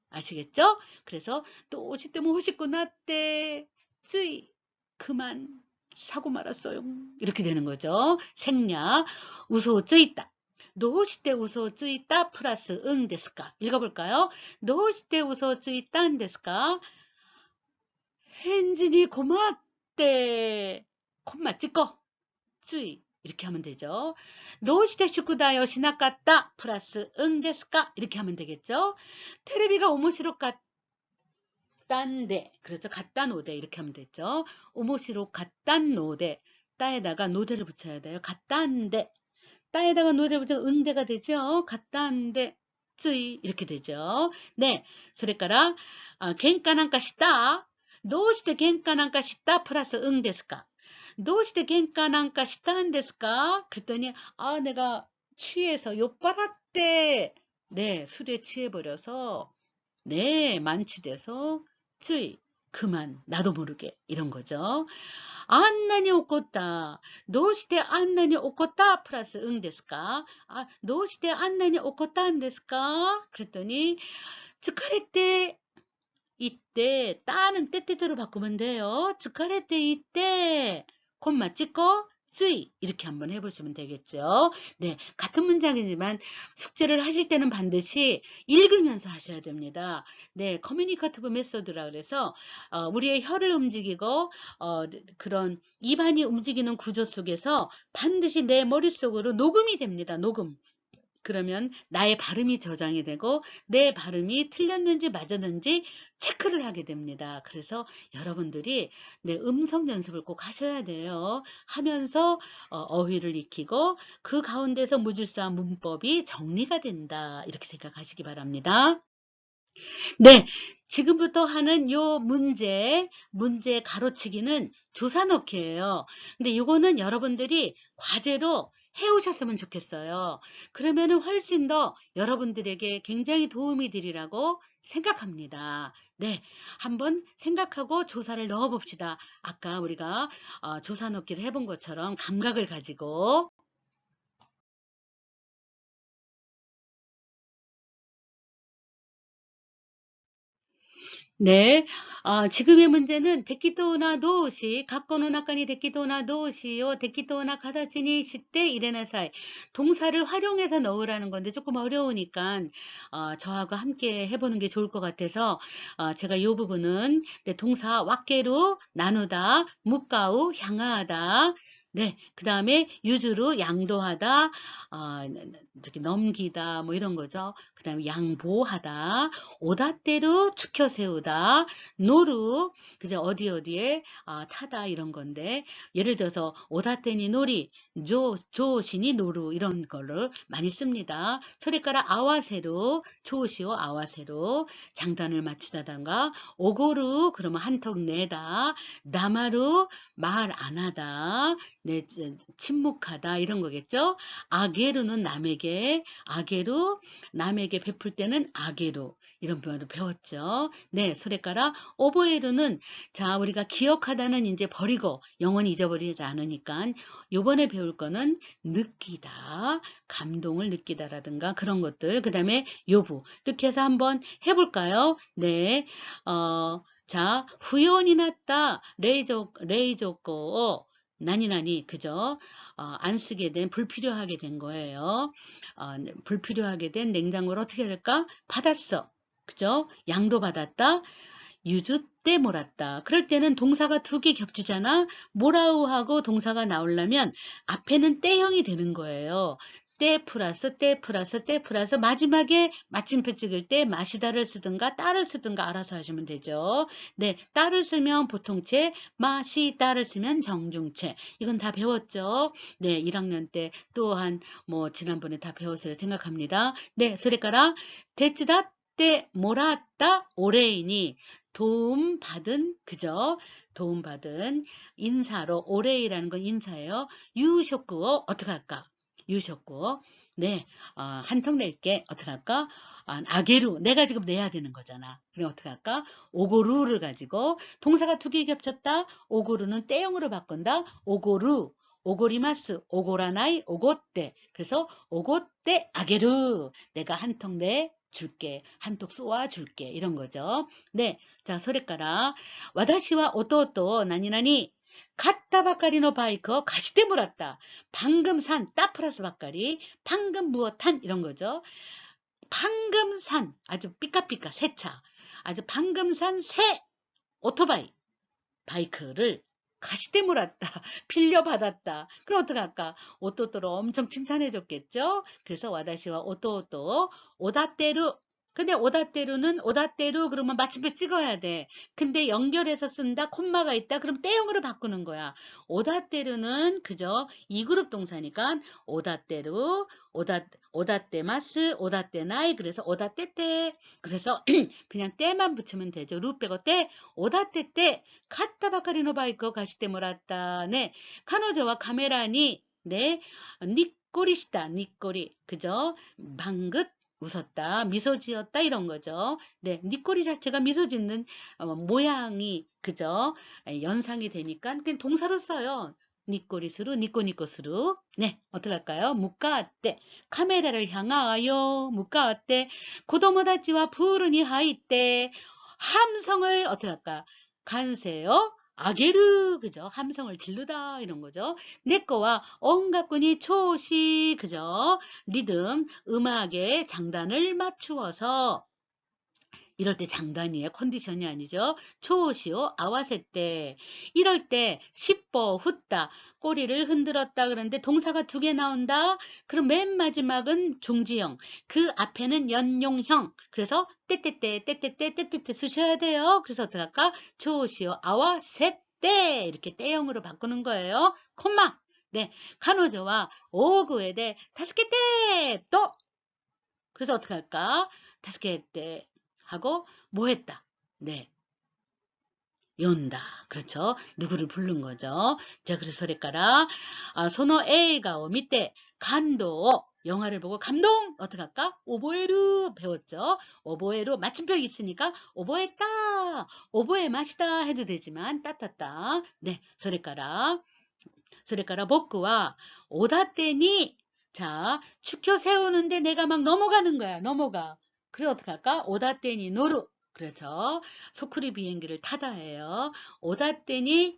아시겠죠? 그래서 도시대 뭐 호시고 났대 쯔이 그만 사고 말았어요. 이렇게 되는 거죠. 생략 우소 쯔이다 노시대 우소 쯔이다 플러스 응 데스까 읽어볼까요? 노시대 우소 쯔이다는 데스까 헨진이 고맙대. 콤마 찍고 쯔이 이렇게 하면 되죠. 노시대 슈쿠다요 시나까따 플러스 응 데스까 이렇게 하면 되겠죠. 테레비가 오모시로 갔단데 그렇죠. 갔단 노대 이렇게 하면 되죠. 오모시로 갔단 노대 따에다가 노대를 붙여야 돼요. 갔단데 따에다가 노대를 붙여서 응대가 되죠. 갔단데 쯔이 이렇게 되죠. 네, それから喧嘩なんかしたどうして喧嘩なんかしたプラス응ですかどうして喧嘩なんかしたんですか그랬더니 내가 취해서酔っ払って네, 술에 취해버려서 네, 만취돼서 쯔이, 그만, 나도 모르게 이런 거죠. あんなに怒った. どうしてあんなに怒った 플러스 응 ですか? どうしてあんなに怒ったんですか? 그랬더니 疲れて 이때 따는 때때대로 바꾸면 돼요. 疲れて 이때 콤마 찍고 쓰이 이렇게 한번 해보시면 되겠죠. 네, 같은 문장이지만 숙제를 하실 때는 반드시 읽으면서 하셔야 됩니다. 네, 커뮤니커티브 메소드라 그래서 우리의 혀를 움직이고 그런 입안이 움직이는 구조 속에서 반드시 내 머릿속으로 녹음이 됩니다. 녹음. 그러면 나의 발음이 저장이 되고 내 발음이 틀렸는지 맞았는지 체크를 하게 됩니다. 그래서 여러분들이 내 음성 연습을 꼭 하셔야 돼요. 하면서 어휘를 익히고 그 가운데서 무질서한 문법이 정리가 된다. 이렇게 생각하시기 바랍니다. 네, 지금부터 하는 요 문제 가로치기는 조사 넣기예요. 근데 이거는 여러분들이 과제로 해오셨으면 좋겠어요. 그러면은 훨씬 더 여러분들에게 굉장히 도움이 되리라고 생각합니다. 네, 한번 생각하고 조사를 넣어봅시다. 아까 우리가 조사 넣기를 해본 것처럼 감각을 가지고. 네, 지금의 문제는 데키토나 도시, 갖고노 나카니 데키토나 도시요, 데키토나 가다치니 시때 이레나사이 동사를 활용해서 넣으라는 건데 조금 어려우니까 저하고 함께 해보는 게 좋을 것 같아서 제가 이 부분은 네, 동사 왁게로 나누다, 묵가우 향하다. 네, 그 다음에 유주로 양도하다, 이렇게 넘기다, 뭐 이런 거죠. 그 다음에 양보하다, 오다때로 축혀 세우다, 노루, 그죠? 어디에 타다 이런 건데 예를 들어서 오다테니 놀이, 조시니 노루 이런 거를 많이 씁니다. 소리가라 아와세로, 조시오 아와세로 장단을 맞추다던가 오고루 그러면 한턱 내다, 나마루 말 안 하다, 네, 침묵하다 이런 거겠죠? 아게루는 남에게, 아게루 남에게 베풀 때는 아게루 이런 표현을 배웠죠. 네, 소래가라 오보에르는 자 우리가 기억하다는 이제 버리고 영원히 잊어버리지 않으니까 요번에 배울 거는 느끼다, 감동을 느끼다라든가 그런 것들. 그 다음에 요부 이렇게 해서 한번 해볼까요? 네, 자 후연이 났다 레이조코 나니나니 그죠? 안 쓰게 된 불필요하게 된 거예요. 불필요하게 된 냉장고를 어떻게 할까? 받았어. 그죠? 양도 받았다. 유주 때 몰았다. 그럴 때는 동사가 두 개 겹치잖아. 모라우하고 동사가 나오려면 앞에는 때형이 되는 거예요. 때 플러스 때 플러스 때 플러스 마지막에 마침표 찍을 때 마시다를 쓰든가 따를 쓰든가 알아서 하시면 되죠. 네, 따를 쓰면 보통체, 마시다를 쓰면 정중체. 이건 다 배웠죠. 네, 1학년 때 또한 뭐 지난번에 다 배웠을 생각합니다. 네, 소리가라 데츠다 때 몰았다 오레이니 도움받은 그죠? 도움받은 인사로 오레이라는 건 인사예요. 유쇼쿠어 어떻게 할까? 유쇼쿠어 네, 한턱 낼게 어떻게 할까? 아게루 내가 지금 내야 되는 거잖아. 그럼 어떻게 할까? 오고루를 가지고 동사가 두 개 겹쳤다. 오고루는 때형으로 바꾼다. 오고루 오고리마스, 오고라나이, 오고떼. 그래서 오고떼 아게루. 내가 한턱 내 줄게. 한턱 쏘아 줄게. 이런 거죠. 네. 자, 소리가라. 와다시와 오토토 나니나니 갔다 바까리노 바이커 가시대 몰았다. 방금 산 따 플러스 바까리 방금 무엇한 이런 거죠. 방금 산 아주 삐까삐까 새 차. 아주 방금 산 새 오토바이 바이크를 가시대 몰았다. 빌려받았다. 그럼 어떡할까? 오또또로 엄청 칭찬해줬겠죠? 그래서 와다시와 오또또 오다테루 근데 오다테루는 오다테루 그러면 마침표 찍어야 돼. 근데 연결해서 쓴다. 콤마가 있다. 그럼 때형으로 바꾸는 거야. 오다테루는 그죠? 2그룹 동사니까 오다테루 오다테마스 오다테나이 그래서 오다테테 그래서 그냥 때만 붙이면 되죠. 루 빼고 때 오다테테 갔다 바카리노 바이크 가시때 몰았다. 네, 카노저와 카메라니 네, 니꼬리시다. 니꼬리 그죠? 방긋 웃었다, 미소 지었다 이런 거죠. 네, 니꼬리 자체가 미소 짓는 모양이 그죠? 연상이 되니까 그냥 동사로 써요. 니꼬리스루, 니꼬니꼬스루. 네, 어떻게 할까요? 묵가때 카메라를 향하여 묵가때 고도모다치와 푸르니 하이때 함성을 어떻게 할까? 간세요. 아게르 그죠? 함성을 지르다 이런 거죠. 내꺼와 온갖군이 초시 그죠? 리듬 음악의 장단을 맞추어서 이럴 때 장단이에요. 컨디션이 아니죠. 초시오 아와세 때 이럴 때 십보 훗다 꼬리를 흔들었다 그러는데 동사가 두 개 나온다. 그럼 맨 마지막은 종지형 그 앞에는 연용형 그래서 떼떼떼 떼떼떼 떼떼떼 쓰셔야 돼요. 그래서 어떻게 할까? 초시오 아와세 때 이렇게 떼형으로 바꾸는 거예요. 콤마 네, 카노조와 오구에 대 다스케 때 또 그래서 어떻게 할까? 다스케 때 하고 뭐 했다? 네. 연다. 그렇죠. 누구를 부른 거죠. 자, 그래서 소리까라 소노 에이가오 밑에 간도 영화를 보고 감동 어떻게 할까? 오보에루 배웠죠. 오보에루 마침표 있으니까 오보했다. 오보에 맛이다 해도 되지만 따따따. 네, 소리까라 복구와 오다떼니 자, 축혀 세우는데 내가 막 넘어가는 거야. 넘어가. 그래 어떻게 할까? 오다떼니 노루. 그래서 소쿠리 비행기를 타다예요. 오다떼니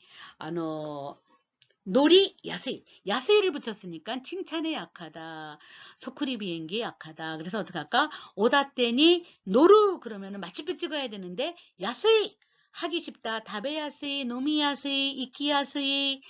놀이 야스이. 야스이를 붙였으니까 칭찬에 약하다. 소쿠리 비행기 약하다. 그래서 어떻게 할까? 오다떼니 노루 그러면은 마침표 찍어야 되는데 야스이 하기 쉽다. 다베 야스이, 노미 야스이, 이키 야스이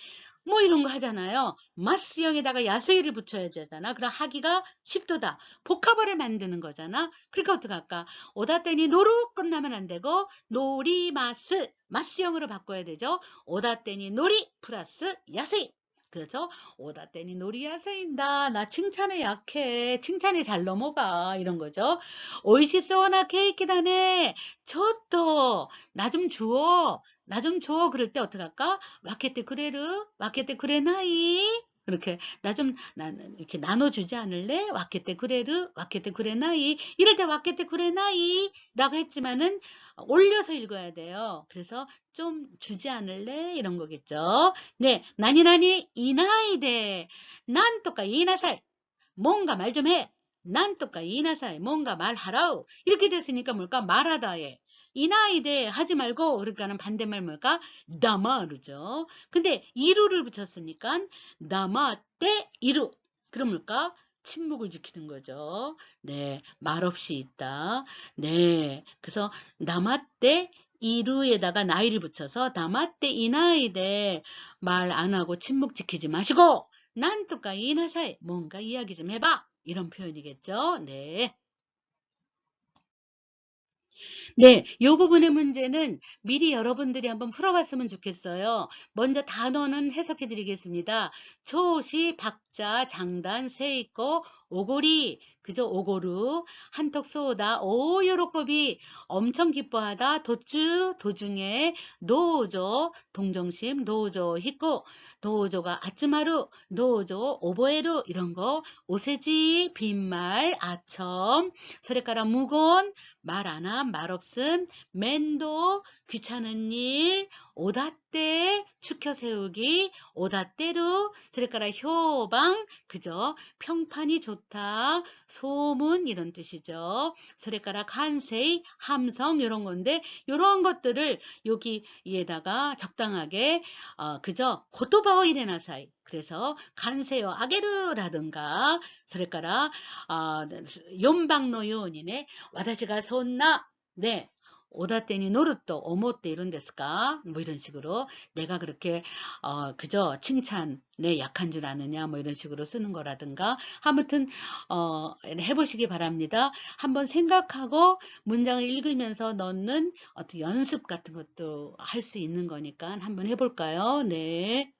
뭐 이런 거 하잖아요. 마스형에다가 야스이를 붙여야 되잖아. 그럼 하기가 쉽도다. 복합어를 만드는 거잖아. 그러니까 어떡할까? 오다떼니 노루 끝나면 안 되고 노리마스 마스형으로 바꿔야 되죠. 오다떼니 노리 플러스 야스이. 그래서 오다떼니 노리 야스인다. 나 칭찬에 약해. 칭찬에 잘 넘어가. 이런 거죠. 오이시소나 케이크다네. 저또 나 좀 주워. 나 좀 줘. 그럴 때 어떡할까? 와케테 그레르? 와케테 그레나이? 그렇게 이렇게 나눠주지 않을래? 와케테 그레르? 와케테 그레나이? 이럴 때 와케테 그레나이? 라고 했지만은 올려서 읽어야 돼요. 그래서 좀 주지 않을래? 이런 거겠죠. 네, 나니나니 이나이데 난또까 이나사이 뭔가 말 좀 해. 난또까 이나사이 뭔가 말하라우. 이렇게 됐으니까 뭘까? 말하다에. 이 나이대 하지 말고 그러니까는 반대말 뭘까? 나마루죠. 근데 이루를 붙였으니까 나마떼 이루. 그럼 뭘까? 침묵을 지키는 거죠. 네, 말없이 있다. 네, 그래서 나마떼 이루에다가 나이를 붙여서 나마떼 이나이대 말 안 하고 침묵 지키지 마시고 난또까 이나사이 뭔가 이야기 좀 해봐. 이런 표현이겠죠. 네. 네, 이 부분의 문제는 미리 여러분들이 한번 풀어봤으면 좋겠어요. 먼저 단어는 해석해 드리겠습니다. 초시, 박자, 장단, 세이코, 오고리, 그죠? 오고루, 한턱 쏘다, 오, 요로코비, 엄청 기뻐하다, 도쭈, 도중에, 노조, 동정심, 노조, 히코, 노조가 아츠마루, 노조, 오보에루, 이런 거, 오세지, 빈말, 아첨, 소레카라 무곤, 말 안함, 말 없음, 맨도, 귀찮은 일, 오다떼, 축혀 세우기, 오다떼루, 그러니까 효방, 그죠? 평판이 좋다, 소문 이런 뜻이죠. 그러니까 간세이, 함성 이런 건데 이런 것들을 여기에다가 적당하게 그죠? 고토바오 이레나사이. 그래서 간세요 아게르라든가 그러니까 연방노요원이네 와다시가 손나 네 오다테니 노르또 오모떼 이런 데스까 뭐 이런 식으로 내가 그렇게 그저 칭찬에 약한 줄 아느냐 뭐 이런 식으로 쓰는 거라든가 아무튼 해보시기 바랍니다. 한번 생각하고 문장을 읽으면서 넣는 어떤 연습 같은 것도 할 수 있는 거니까 한번 해볼까요? 네.